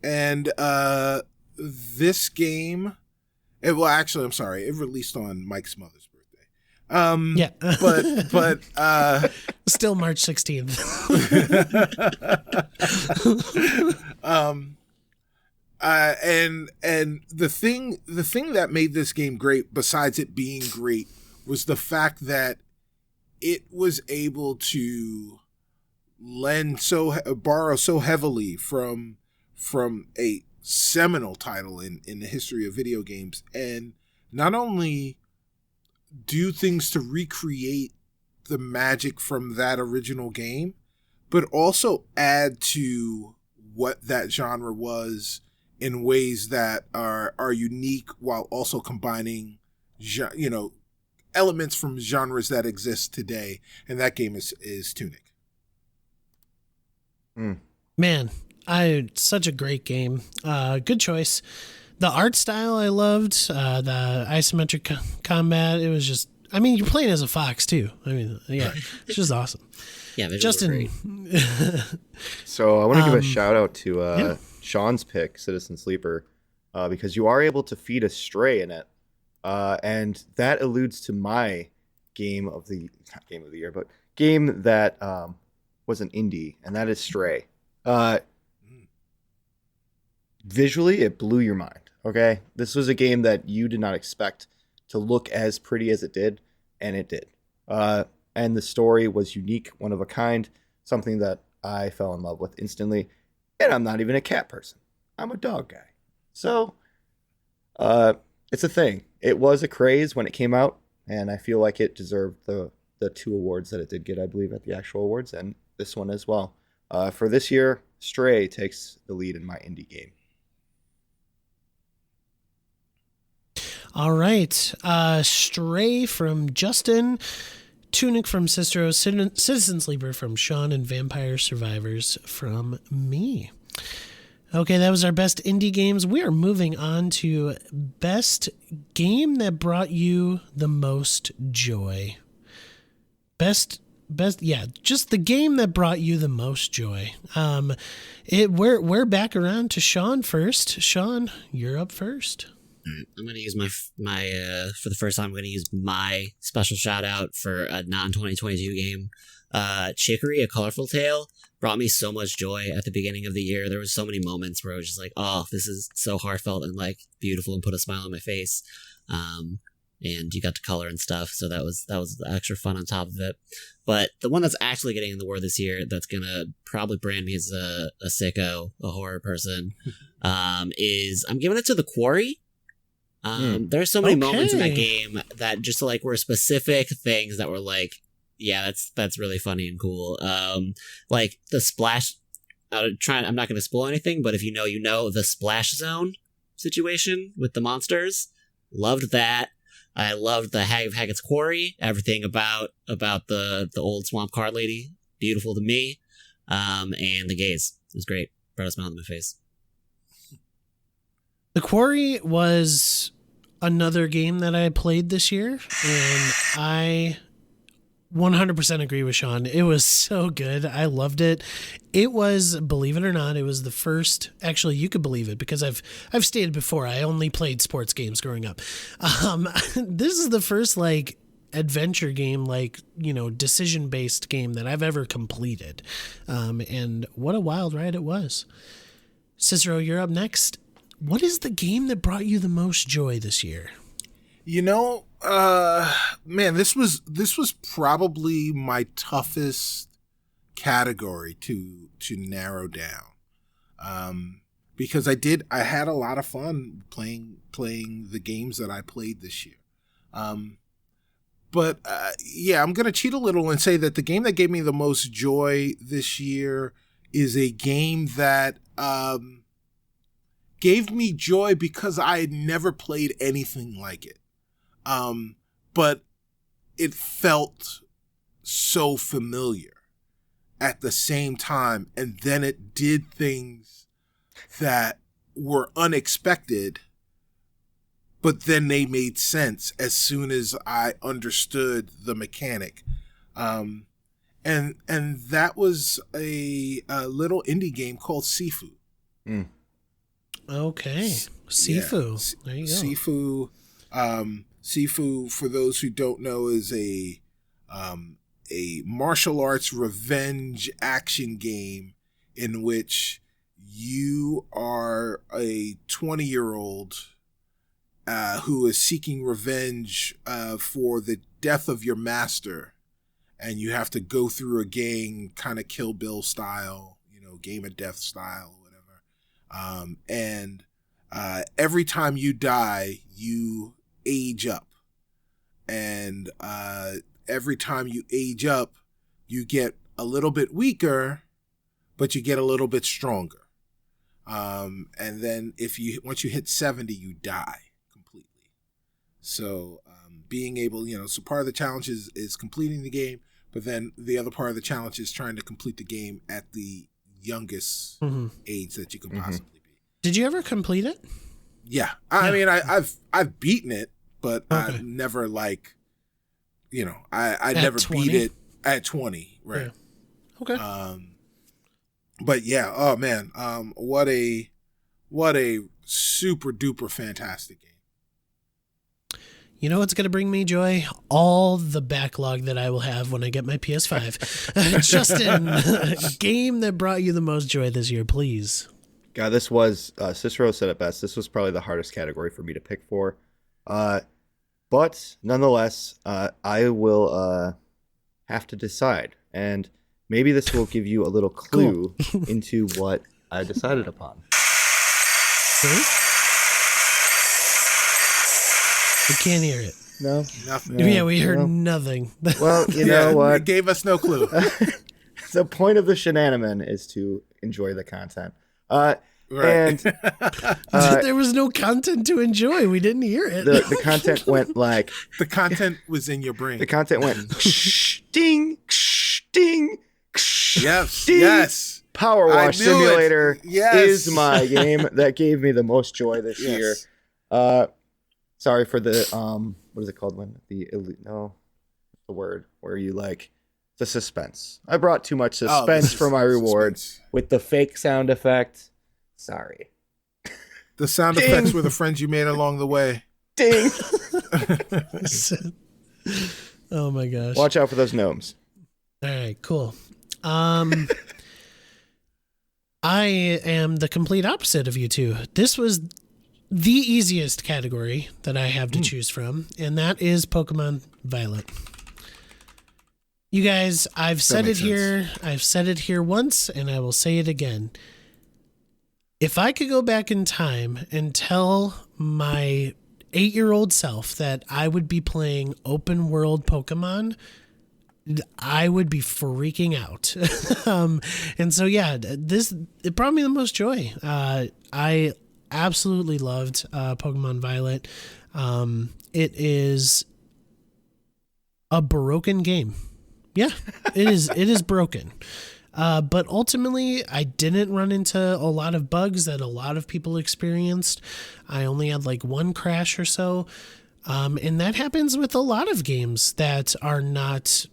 And this game, it released on Mike's mother's birthday. But still March 16th. And the thing that made this game great, besides it being great, was the fact that it was able to borrow so heavily from a seminal title in the history of video games, and not only do things to recreate the magic from that original game, but also add to what that genre was in ways that are unique, while also combining, elements from genres that exist today. And that game is Tunic. Man, such a great game. Good choice. The art style I loved. The isometric combat. It was just, you're playing as a fox too. It's just awesome. Yeah, Justin. So I want to give a shout out to Sean's pick, Citizen Sleeper, because you are able to feed a stray in it, and that alludes to my game that was an indie, and that is Stray. Visually, it blew your mind. Okay, this was a game that you did not expect to look as pretty as it did, and it did. And the story was unique, one of a kind, something that I fell in love with instantly. And I'm not even a cat person. I'm a dog guy. So, it's a thing. It was a craze when it came out, and I feel like it deserved the 2 awards that it did get, I believe, at the actual awards, and this one as well. For this year, Stray takes the lead in my indie game. All right. Stray from Justin, Tunic from Cicero, Citizen Sleeper from Sean, and Vampire Survivors from me. Okay, that was our best indie games. We are moving on to best game that brought you the most joy. Just the game that brought you the most joy. We're back around to Sean first. Sean, you're up first. I'm going to use my for the first time, I'm going to use my special shout out for a non-2022 game. Chicory, A Colorful Tale, brought me so much joy at the beginning of the year. There was so many moments where I was just like, oh, this is so heartfelt and beautiful and put a smile on my face. And you got to color and stuff, so that was extra fun on top of it. But the one that's actually getting in the award this year, that's gonna probably brand me as a sicko, a horror person, is I'm giving it to The Quarry. There's so many moments in that game that just were specific things that were yeah, that's really funny and cool. The splash I'm not going to spoil anything, but if you know the Splash Zone situation with the monsters, loved that. I loved the Hag of Haggett's Quarry. Everything about the old swamp card lady, beautiful to me. And the gaze, it was great. Brought a smile on my face. The Quarry was another game that I played this year, and I 100% agree with Sean. It was so good. I loved it. It was, believe it or not, it was the first, actually you could believe it because I've stated before, I only played sports games growing up. This is the first like adventure game, like, you know, decision based game that I've ever completed. And what a wild ride it was. Cicero, you're up next. What is the game that brought you the most joy this year? You know, man, this was probably my toughest category to narrow down. Because I had a lot of fun playing the games that I played this year. But yeah, I'm going to cheat a little and say that the game that gave me the most joy this year is a game that gave me joy because I had never played anything like it. But it felt so familiar at the same time. And then it did things that were unexpected, but then they made sense as soon as I understood the mechanic. And that was a little indie game called Sifu. Mm. Okay. Sifu. Yeah. There you go. Sifu. Sifu, for those who don't know, is a martial arts revenge action game in which you are a 20-year-old who is seeking revenge for the death of your master, and you have to go through a gang, kind of Kill Bill style, you know, Game of Death style, whatever. And every time you die, you age up, and every time you age up, you get a little bit weaker, but you get a little bit stronger. And then once you hit 70, you die completely. So being able, you know, so part of the challenge is completing the game, but then the other part of the challenge is trying to complete the game at the youngest age that you can possibly be. Did you ever complete it? Yeah. I mean, I've beaten it, but I never like, you know, I never 20? beat it at 20. Right. Yeah. Okay. But yeah, oh man, what a super duper fantastic game. You know what's going to bring me joy? All the backlog that I will have when I get my PS5. Justin, game that brought you the most joy this year, please. God, this was, Cicero said it best, this was probably the hardest category for me to pick for. But nonetheless, I will have to decide. And maybe this will give you a little clue into what I decided upon. We can't hear it. No? Nothing. Yeah, we heard nothing. Well, you know what? It gave us no clue. The point of the shenanigan is to enjoy the content. Right. And there was no content to enjoy. We didn't hear it. the content went like... The content was in your brain. The content went ding, ding, Yes. ding. Yes. Power Wash Simulator is my game that gave me the most joy this year. Sorry for the what is it called when the word where you like the suspense. I brought too much suspense for my reward with the fake sound effect. Sorry. The sound effects were the friends you made along the way. Ding. Oh my gosh. Watch out for those gnomes. All right, cool. I am the complete opposite of you two. This was the easiest category that I have to choose from, and that is Pokemon Violet. You guys, I've said it here. I've said it here once, and I will say it again. If I could go back in time and tell my 8-year-old self that I would be playing open world Pokemon, I would be freaking out. And so, yeah, it brought me the most joy. I absolutely loved Pokemon Violet. It is a broken game. Yeah, it is broken. But ultimately, I didn't run into a lot of bugs that a lot of people experienced. I only had like one crash or so. And that happens with a lot of games that are not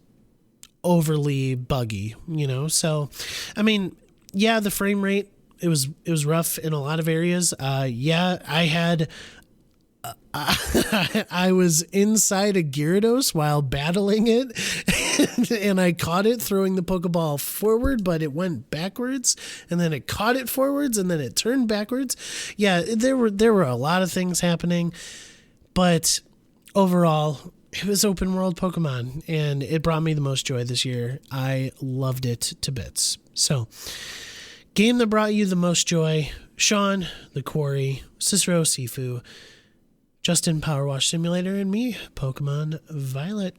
overly buggy, So, I mean, yeah, the frame rate, it was rough in a lot of areas. Yeah, I was inside a Gyarados while battling it, and I caught it throwing the Pokeball forward, but it went backwards, and then it caught it forwards, and then it turned backwards. Yeah, there were a lot of things happening, but overall, it was open world Pokemon, and it brought me the most joy this year. I loved it to bits. So, game that brought you the most joy: Sean, the Quarry, Cicero, Sifu, Justin, Power Wash Simulator, and me, Pokemon Violet.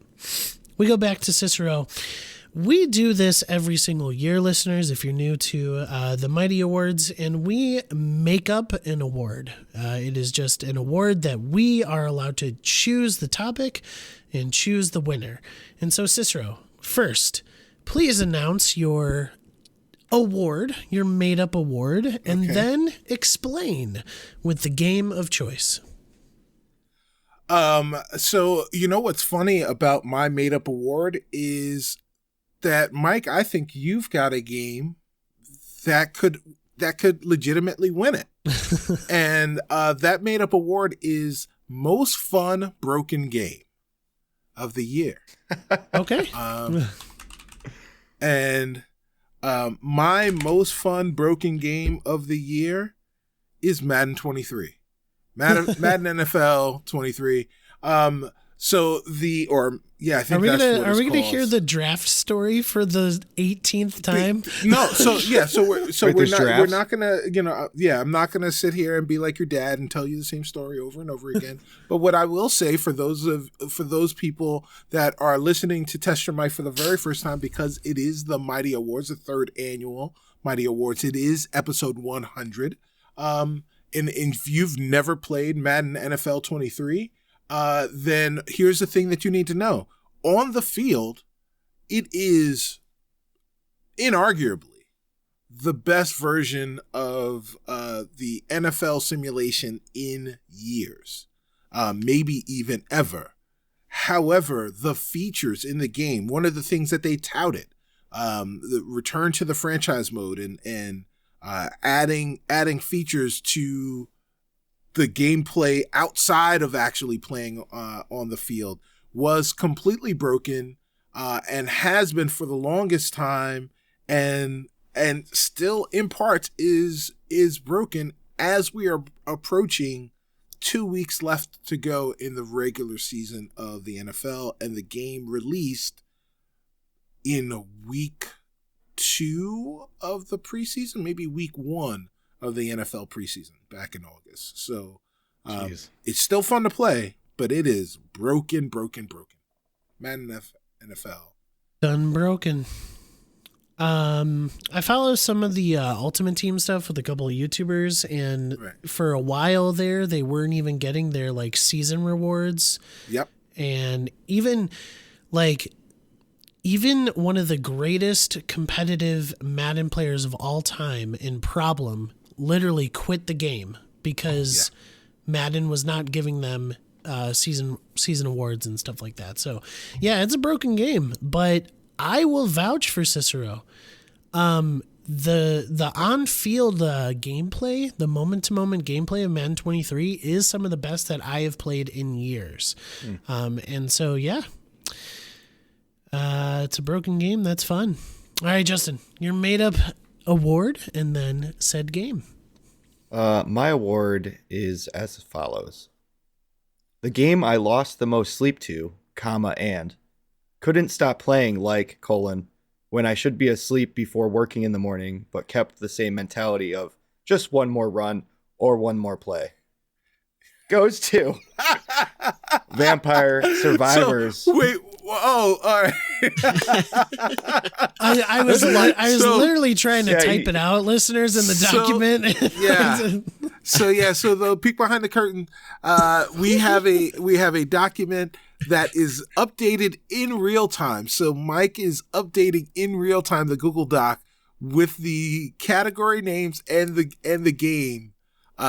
We go back to Cicero. We do this every single year, listeners, if you're new to the Mighty Awards, and we make up an award. It is just an award that we are allowed to choose the topic and choose the winner. And so, Cicero, first, please announce your award, your made-up award, and then explain with the game of choice. So what's funny about my made-up award is that, Mike, I think you've got a game that could legitimately win it. And that made-up award is most fun broken game of the year. Okay. And my most fun broken game of the year is Madden 23. Madden NFL 23. I think are we gonna hear the draft story for the 18th time? No, we're not gonna, I'm not gonna sit here and be like your dad and tell you the same story over and over again. But what I will say for those people that are listening to Test Your Mic for the very first time, because it is the Mighty Awards, the 3rd annual Mighty Awards, it is episode 100. And if you've never played Madden NFL 23, then here's the thing that you need to know. On the field, it is inarguably the best version of the NFL simulation in years, maybe even ever. However, the features in the game, one of the things that they touted, the return to the franchise mode and adding features to the gameplay outside of actually playing on the field, was completely broken and has been for the longest time, and still in parts is broken as we are approaching 2 weeks left to go in the regular season of the NFL, and the game released in week 2 of the preseason, maybe week 1 of the NFL preseason back in August. So it's still fun to play, but it is broken. Madden NFL. Done broken. I follow some of the Ultimate Team stuff with a couple of YouTubers, and for a while there, they weren't even getting their like season rewards. Yep. And even one of the greatest competitive Madden players of all time in Problem literally quit the game because Madden was not giving them season awards and stuff like that. So yeah, it's a broken game, but I will vouch for Cicero. The on-field gameplay, the moment-to-moment gameplay of Madden 23 is some of the best that I have played in years. And so yeah, it's a broken game. That's fun. All right, Justin, your made-up award and then said game. My award is as follows. The game I lost the most sleep to, and couldn't stop playing when I should be asleep before working in the morning, but kept the same mentality of just one more run or one more play, goes to Vampire Survivors. So, Oh, all right. I was literally trying to type it out, listeners, in the document. So the peek behind the curtain, we have a document that is updated in real time. So Mike is updating in real time the Google Doc with the category names and the game.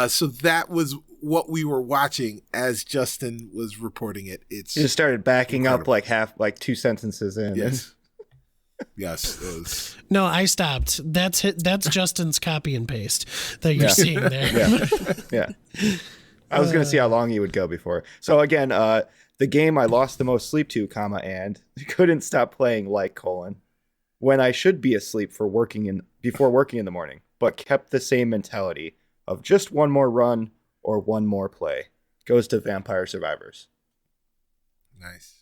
So that was what we were watching as Justin was reporting it. It's You just started backing incredible. up like 2 sentences in. Yes. Yes. It was. No, I stopped. That's Justin's copy and paste that you're seeing there. Yeah. I was going to see how long you would go before. So again, the game I lost the most sleep to, and couldn't stop playing when I should be asleep before working in the morning, but kept the same mentality of just one more run or one more play. Goes to Vampire Survivors. Nice.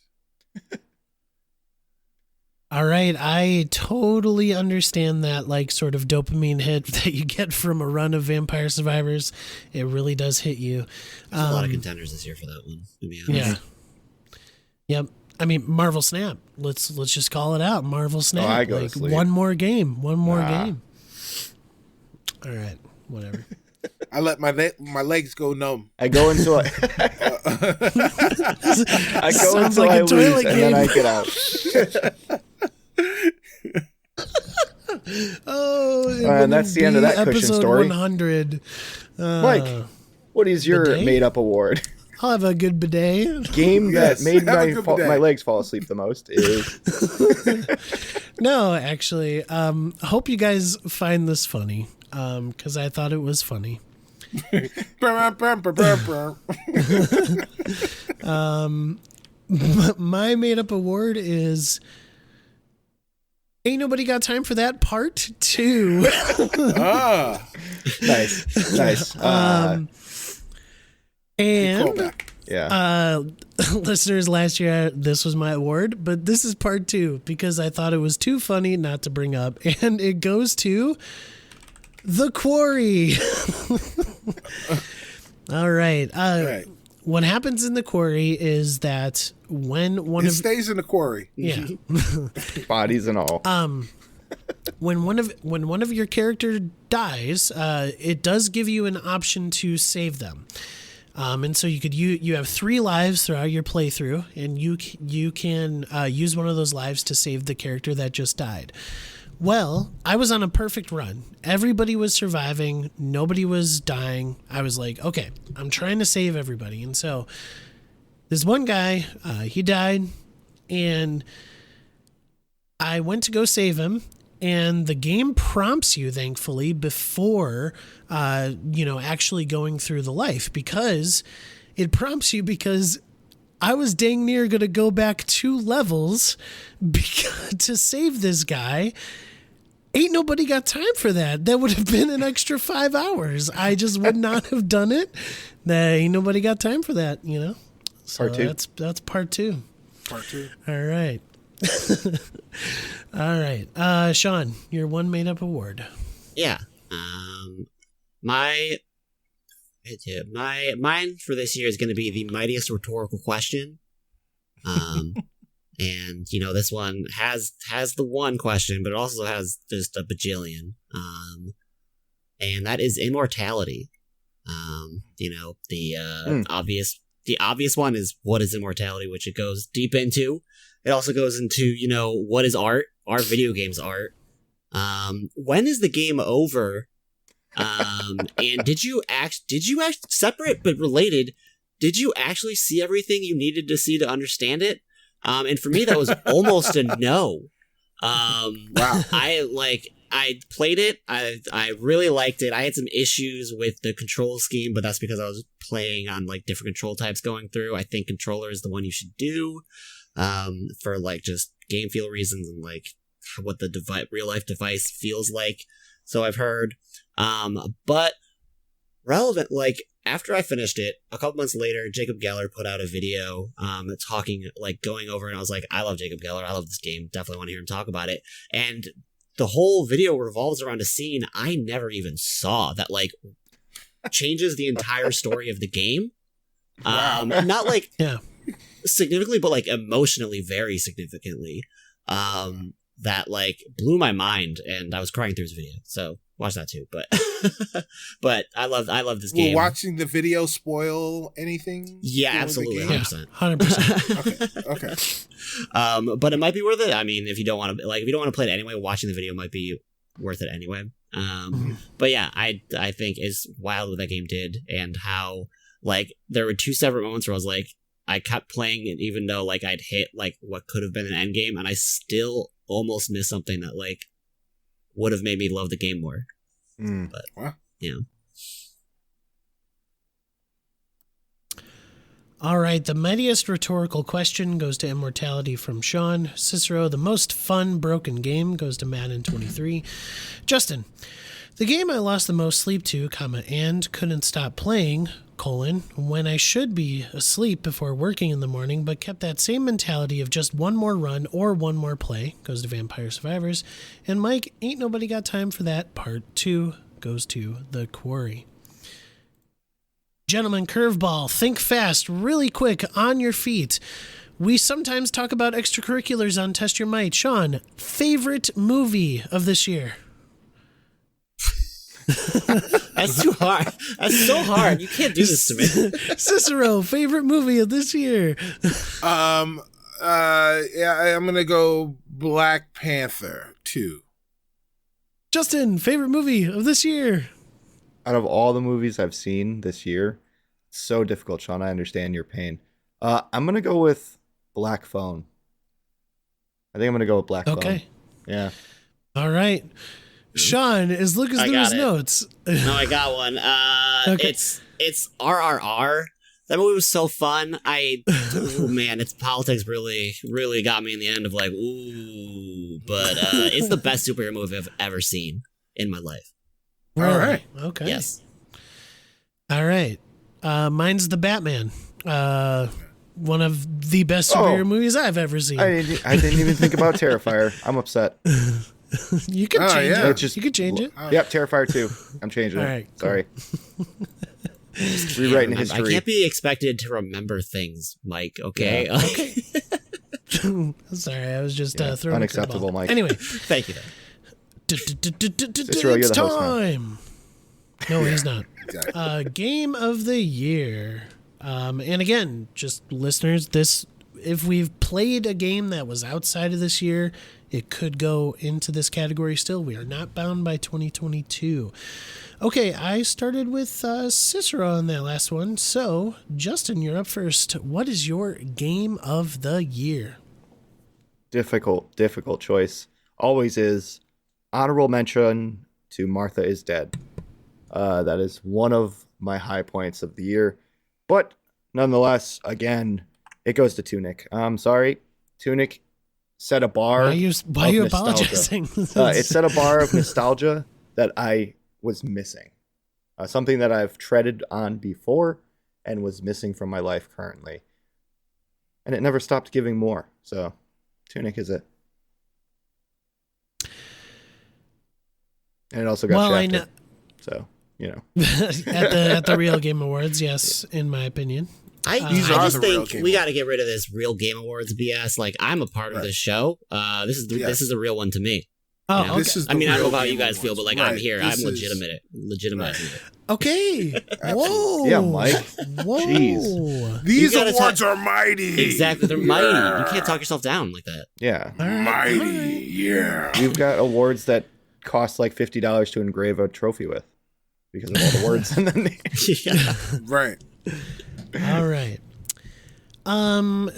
All right, I totally understand that sort of dopamine hit that you get from a run of Vampire Survivors. It really does hit you. There's a lot of contenders this year for that one, to be honest. Yeah. Yep. I mean, Marvel Snap. Let's just call it out. Marvel Snap. I go to sleep. One more game. One more game. All right. Whatever. I let my legs go numb. I go until I Sounds like a lose, toilet and game. then I get out. And that's the end of that cushion episode story. 100. Mike, what is your bidet? made-up award? I'll have a good bidet. Game Yes, that made have a good bidet. my legs fall asleep the most is... No, actually, hope you guys find this funny, because I thought it was funny. My made-up award is Ain't Nobody Got Time for That Part 2. Nice. And Yeah. listeners, last year this was my award, but this is part 2 because I thought it was too funny not to bring up, and it goes to The Quarry. All right. Right. What happens in The Quarry is that when It stays in the quarry. yeah. Bodies and all. when one of your character dies, it does give you an option to save them. And so you have 3 lives throughout your playthrough, and you can use one of those lives to save the character that just died. Well, I was on a perfect run. Everybody was surviving. Nobody was dying. I was like, okay, I'm trying to save everybody. And so this one guy, he died, and I went to go save him. And the game prompts you, thankfully, before, actually going through the life, because it prompts you because I was dang near going to go back 2 levels to save this guy. Ain't nobody got time for that. That would have been an extra 5 hours. I just would not have done it. Ain't nobody got time for that, So Part 2. That's part 2. Part 2. All right. All right. Sean, your one made up award. Yeah. Mine for this year is going to be the mightiest rhetorical question. And this one has the one question, but it also has just a bajillion. And that is immortality. The obvious one is what is immortality, which it goes deep into. It also goes into, what is art? Are video games art? When is the game over? And did you separate but related? Did you actually see everything you needed to see to understand it? And for me, that was almost a no. Wow. I played it. I really liked it. I had some issues with the control scheme, but that's because I was playing on different control types going through. I think controller is the one you should do, for just game feel reasons and what the real life device feels like. So I've heard, but relevant, after I finished it, a couple months later, Jacob Geller put out a video talking, going over, and I was like, I love Jacob Geller. I love this game. Definitely want to hear him talk about it. And the whole video revolves around a scene I never even saw that changes the entire story of the game. Wow. Not Yeah. significantly, but like emotionally very significantly. That like blew my mind, and I was crying through his video. So watch that too. But but I love this game. Will watching the video spoil anything? Yeah, absolutely, 100%. 100%. Okay. But it might be worth it. I mean, if you don't want to play it anyway, watching the video might be worth it anyway. But yeah, I think it's wild what that game did, and how like there were two separate moments where I was like, I kept playing it even though like I'd hit like what could have been an end game, and I still almost missed something that like would have made me love the game more. But Wow. All right, the mightiest rhetorical question goes to Immortality from Sean. Cicero, the most fun broken game goes to Madden 23. Justin, the game I lost the most sleep to, and couldn't stop playing, when I should be asleep before working in the morning, but kept that same mentality of just one more run or one more play, goes to Vampire Survivors. And Mike, ain't nobody got time for that, part 2 goes to The Quarry. Gentlemen, curveball, think fast, really quick, on your feet. We sometimes talk about extracurriculars on Test Your Might. Sean, favorite movie of this year? That's too hard. That's so hard. You can't do this to me. Cicero, favorite movie of this year? Yeah, I'm gonna go Black Panther 2. Justin, favorite movie of this year? Out of all the movies I've seen this year, it's so difficult, Sean. I understand your pain. I'm gonna go with Black Phone. I think I'm gonna go with Black Phone. Okay. Yeah. All right. Sean is looking through his notes. No, I got one. Okay. It's RRR. That movie was so fun. Oh man, its politics really got me in the end of like, ooh. But it's the best superhero movie I've ever seen in my life. Really? All right. Okay. Yes. All right. Mine's The Batman. One of the best superhero movies I've ever seen. I didn't even think about Terrifier. I'm upset. You could change Yeah. it. You could change it. Yep, Terrifier 2. I'm changing All it. right, Sorry. Rewriting I history. can't be expected to remember things, Mike. Okay. Yeah. Okay. Sorry, I was just throwing unacceptable, a curveball. Mike. Anyway, Thank you. Cicero, you're it's the host now. time. No, he's not. Exactly. Game of the year. And again, just listeners, if we've played a game that was outside of this year, it could go into this category still. We are not bound by 2022. Okay, I started with Cicero on that last one. So, Justin, you're up first. What is your game of the year? Difficult choice. Always is. Honorable mention to Martha is Dead. That is one of my high points of the year. But nonetheless, again, it goes to Tunic. I'm sorry. Tunic set a bar. Why are you nostalgia. apologizing? It set a bar of nostalgia that I was missing. Something that I've treaded on before and was missing from my life currently. And it never stopped giving more. So, Tunic is it. And it also got Well, shafted. So, you know. at the Real Game Awards, yes, in my opinion. I These are just the real think Game we got to get rid of this Real Game Awards BS. Like, I'm a part of this show. This is a real one to me. Oh, You know? okay. This is I mean, I don't know the how real you Game guys feel, but like, Awards. I'm here. This I'm is- legitimizing it. Okay. Whoa. Yeah, Mike. Whoa. Jeez. These You gotta awards are mighty. Exactly, they're mighty. You can't talk yourself down like that. Yeah. All right, Mighty, all right. yeah. We've got awards that cost like $50 to engrave a trophy with because of all the words. And then Yeah. Right. All right.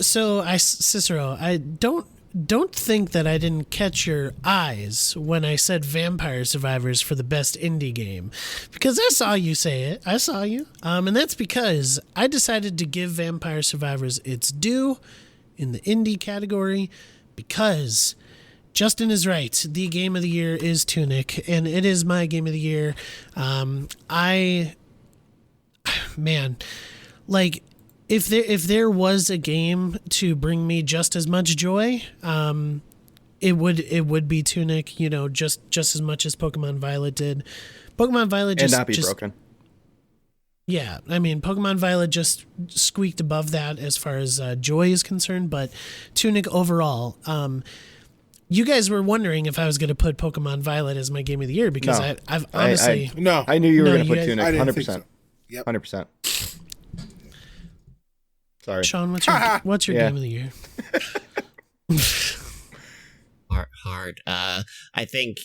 So Cicero, I don't think that I didn't catch your eyes when I said Vampire Survivors for the best indie game, because I saw you say it. I saw you. And that's because I decided to give Vampire Survivors its due in the indie category, because Justin is right. The game of the year is Tunic, and it is my game of the year. If there was a game to bring me just as much joy, it would be Tunic. You know, just as much as Pokemon Violet did. Pokemon Violet and just not be broken. Yeah, I mean, Pokemon Violet just squeaked above that as far as joy is concerned, but Tunic overall. You guys were wondering if I was going to put Pokemon Violet as my game of the year because No. I've honestly. No. I knew you were No, going to you put guys- Tunic. I didn't 100%. think so. Yep. 100%. Sorry. Sean, what's your Yeah. game of the year? Hard. I think,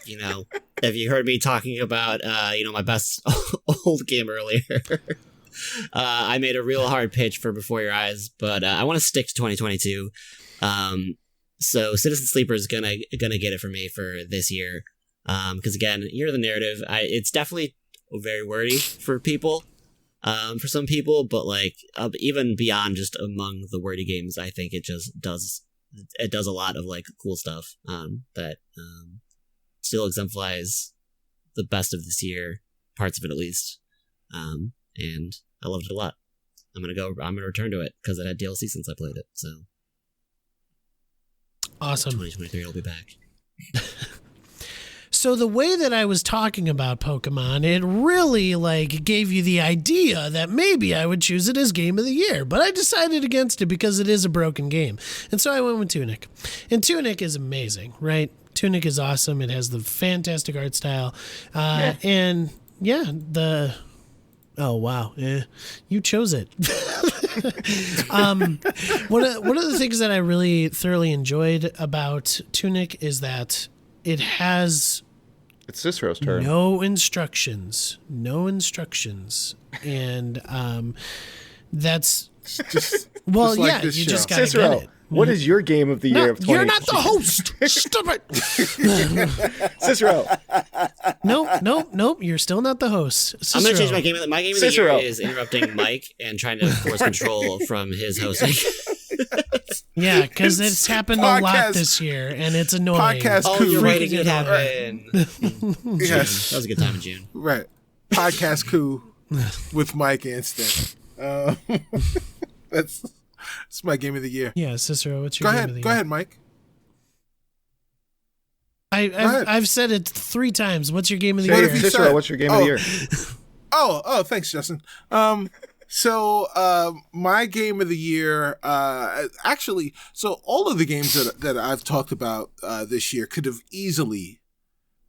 if you heard me talking about, my best old game earlier, I made a real hard pitch for Before Your Eyes, but I want to stick to 2022. So Citizen Sleeper is gonna get it for me for this year. Because again, Year of the Narrative, it's definitely very wordy for people. For some people, but even beyond just among the wordy games, I think it just does a lot of cool stuff that still exemplifies the best of this year, parts of it at least, and I loved it a lot. I'm gonna return to it because it had DLC since I played it, so Awesome. 2023 will be back. So the way that I was talking about Pokemon, it really gave you the idea that maybe I would choose it as game of the year, but I decided against it because it is a broken game. And so I went with Tunic. And Tunic is amazing, right? Tunic is awesome. It has the fantastic art style. And yeah, oh wow, you chose it. One of the things that I really thoroughly enjoyed about Tunic is that it has It's Cicero's turn. no instructions, and that's Just well, just like yeah, this you show. just gotta Cicero, get it. what is your game of the year of 2022? You're not the host. Stop it. Cicero. Nope. You're still not the host. I'm gonna Cicero. change my game. My game of the Cicero. year is interrupting Mike and trying to force control from his hosting. Yeah, because it's happened a lot Podcast- this year, and it's annoying. Podcast Oh, coup. you're right. It Freaking did happen. Yes. That was a good time in June. Right. Podcast coup with Mike and Stan. That's my game of the year. Yeah, Cicero, what's your Go game of the ahead. Go year? ahead, Mike. I've, I've said it 3 times. What's your game of the What year? if you Cicero, said- what's your game of the year? Oh, thanks, Justin. So my game of the year, actually, so all of the games that I've talked about this year could have easily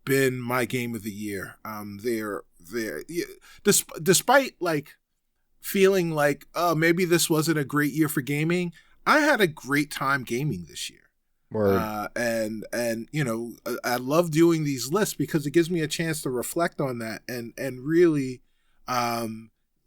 been my game of the year. Despite feeling like, oh, maybe this wasn't a great year for gaming, I had a great time gaming this year. Word. And I love doing these lists because it gives me a chance to reflect on that and really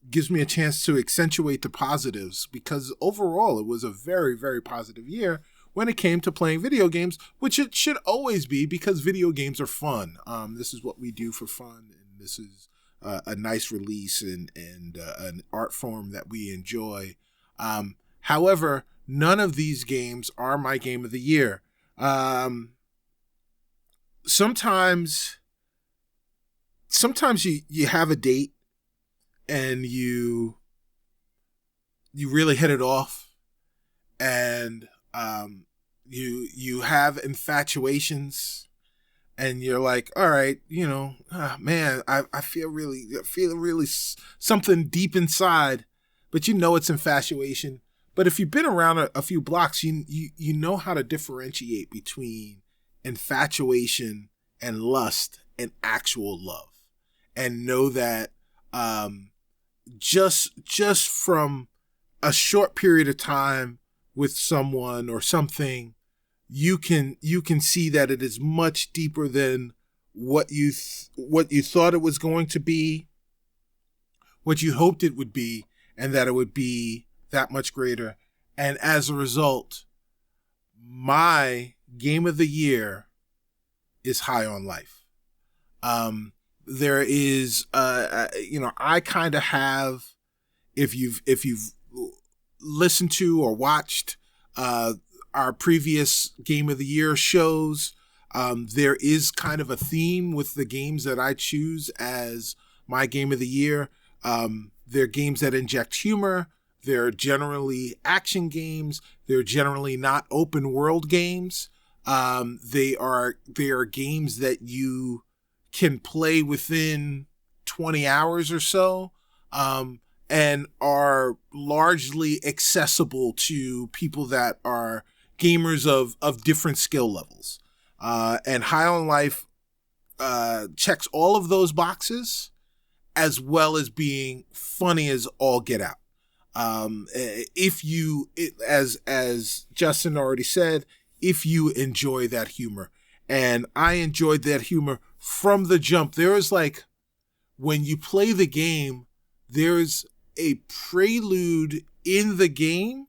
gives me a chance to accentuate the positives, because overall it was a very, very positive year when it came to playing video games, which it should always be because video games are fun. This is what we do for fun, and this is a nice release and an art form that we enjoy. However, none of these games are my game of the year. Sometimes you have a date and you really hit it off, and you have infatuations, and you're like, all right, man, I feel really something deep inside, but it's infatuation. But if you've been around a few blocks, you know how to differentiate between infatuation and lust and actual love, and know that just from a short period of time with someone or something, you can see that it is much deeper than what you thought it was going to be, what you hoped it would be, and that it would be that much greater. And as a result, my game of the year is High on Life. There is, I kind of have, if you've listened to or watched our previous game of the year shows, there is kind of a theme with the games that I choose as my game of the year. They're games that inject humor. They're generally action games. They're generally not open world games. They are games that you can play within 20 hours or so. and are largely accessible to people that are gamers of different skill levels. And High on Life checks all of those boxes, as well as being funny as all get out. As Justin already said, if you enjoy that humor, and I enjoyed that humor from the jump. There is like, when you play the game, there's a prelude in the game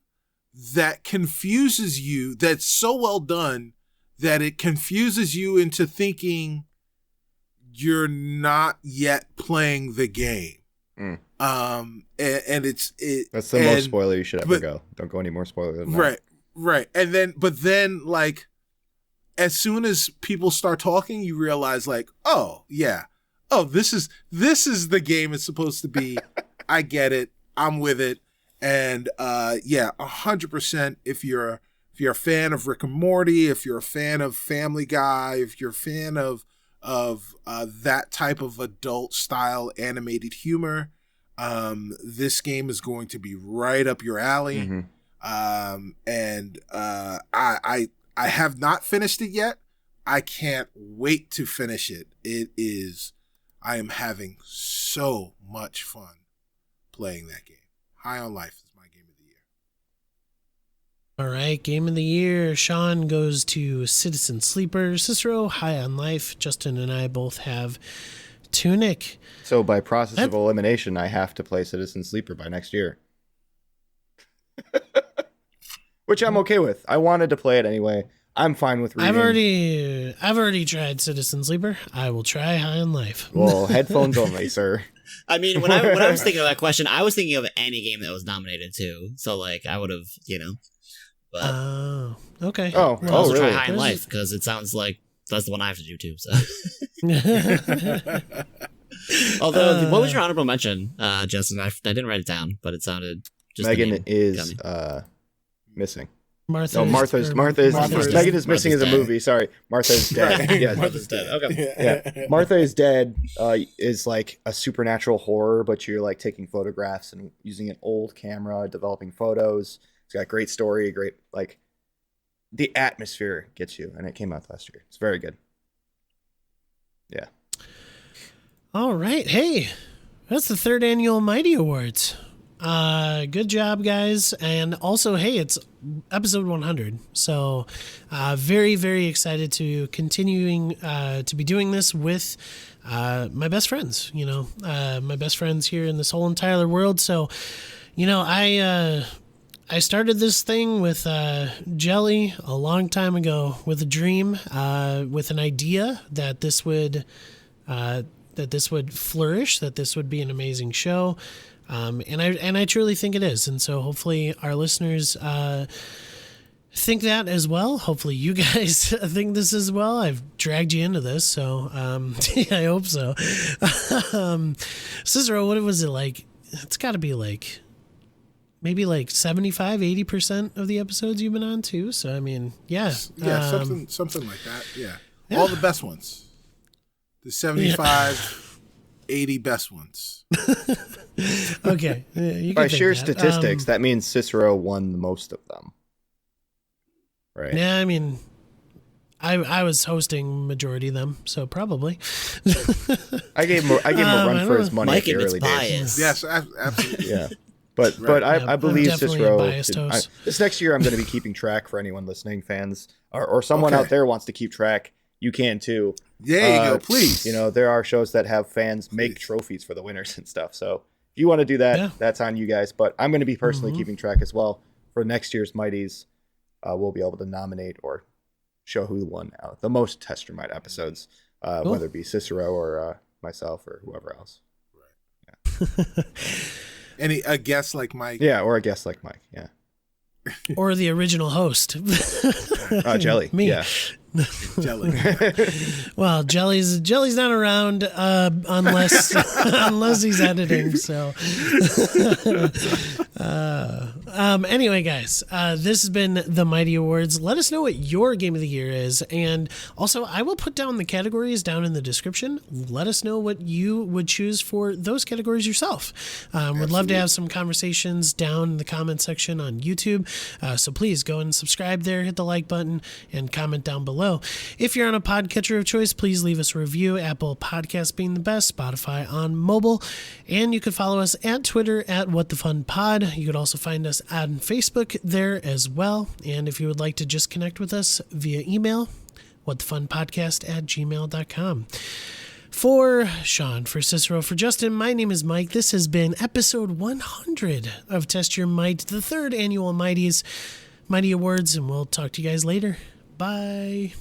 that confuses you, that's so well done that it confuses you into thinking you're not yet playing the game. Mm. And that's the most spoiler you should ever go. Don't go any more spoiler than that. Right. And then like, as soon as people start talking, you realize like, oh yeah, this is the game it's supposed to be. I get it. I'm with it. And 100%. If you're a fan of Rick and Morty, if you're a fan of Family Guy, if you're a fan of that type of adult style animated humor, this game is going to be right up your alley. Mm-hmm. I have not finished it yet. I can't wait to finish it. I am having so much fun playing that game. High on Life is my game of the year. All right, game of the year. Sean goes to Citizen Sleeper. Cicero, High on Life. Justin and I both have Tunic. So by process of elimination, I have to play Citizen Sleeper by next year. Which I'm okay with. I wanted to play it anyway. I'm fine with reading. I've already tried Citizen Sleeper. I will try High on Life. Well, headphones only, sir. I mean, when I was thinking of that question, I was thinking of any game that was nominated too. So like, I would have, But okay. Oh, I'll also really? try High on Life because it sounds like that's the one I have to do too. So. Although, what was your honorable mention, Justin? I didn't write it down, but it sounded. Just Megan is missing. Martha is Megan is missing as a movie. Sorry, Martha is dead. Yes. Martha's dead. Okay. Yeah, Martha is dead. Is like a supernatural horror, but you're like taking photographs and using an old camera, developing photos. It's got a great story, great like the atmosphere gets you, and it came out last year. It's very good. Yeah. All right. Hey, that's the third annual Mighty Awards. Good job, guys. And also, hey, it's episode 100. So, very, very excited to continuing to be doing this with my best friends, my best friends here in this whole entire world. So, I started this thing with Jelly a long time ago with a dream, with an idea that this would flourish, that this would be an amazing show. And I truly think it is. And so hopefully our listeners think that as well. Hopefully you guys think this as well. I've dragged you into this, so I hope so. Cicero, what was it like? It's got to be like maybe like 75-80% of the episodes you've been on too. So I mean, yeah, something like that. Yeah, all the best ones. The 75-80 best ones. Okay. You by sheer statistics, that means Cicero won the most of them. Right. Yeah, I mean, I was hosting majority of them, so probably. I gave him a run for his money. Mike in the admits early bias. days. Yes, absolutely. Yeah. But I believe Cicero. This next year, I'm going to be keeping track for anyone listening, fans, or someone out there wants to keep track. You can too. There you go, please. There are shows that have fans make trophies for the winners and stuff. So if you want to do that, that's on you guys. But I'm going to be personally keeping track as well for next year's Mighties. We'll be able to nominate or show who won the most Test Your Might episodes, whether it be Cicero or myself or whoever else. Right. Yeah. A guest like Mike. Yeah, or a guest like Mike. Yeah. Or the original host. Jelly. Me. Yeah. Jelly. Well, Jelly's not around unless he's editing. So, Anyway, guys, this has been the Mighty Awards. Let us know what your game of the year is. And also, I will put down the categories down in the description. Let us know what you would choose for those categories yourself. Would love to have some conversations down in the comment section on YouTube. So please go and subscribe there, hit the like button, and comment down below. If you're on a podcatcher of choice, please leave us a review. Apple Podcasts being the best, Spotify on mobile. And you can follow us at Twitter at WhatTheFunPod. You could also find us on Facebook there as well. And if you would like to just connect with us via email, whatthefunpodcast@gmail.com. For Sean, for Cicero, for Justin, my name is Mike. This has been episode 100 of Test Your Might, the third annual Mighty Awards, and we'll talk to you guys later. Bye.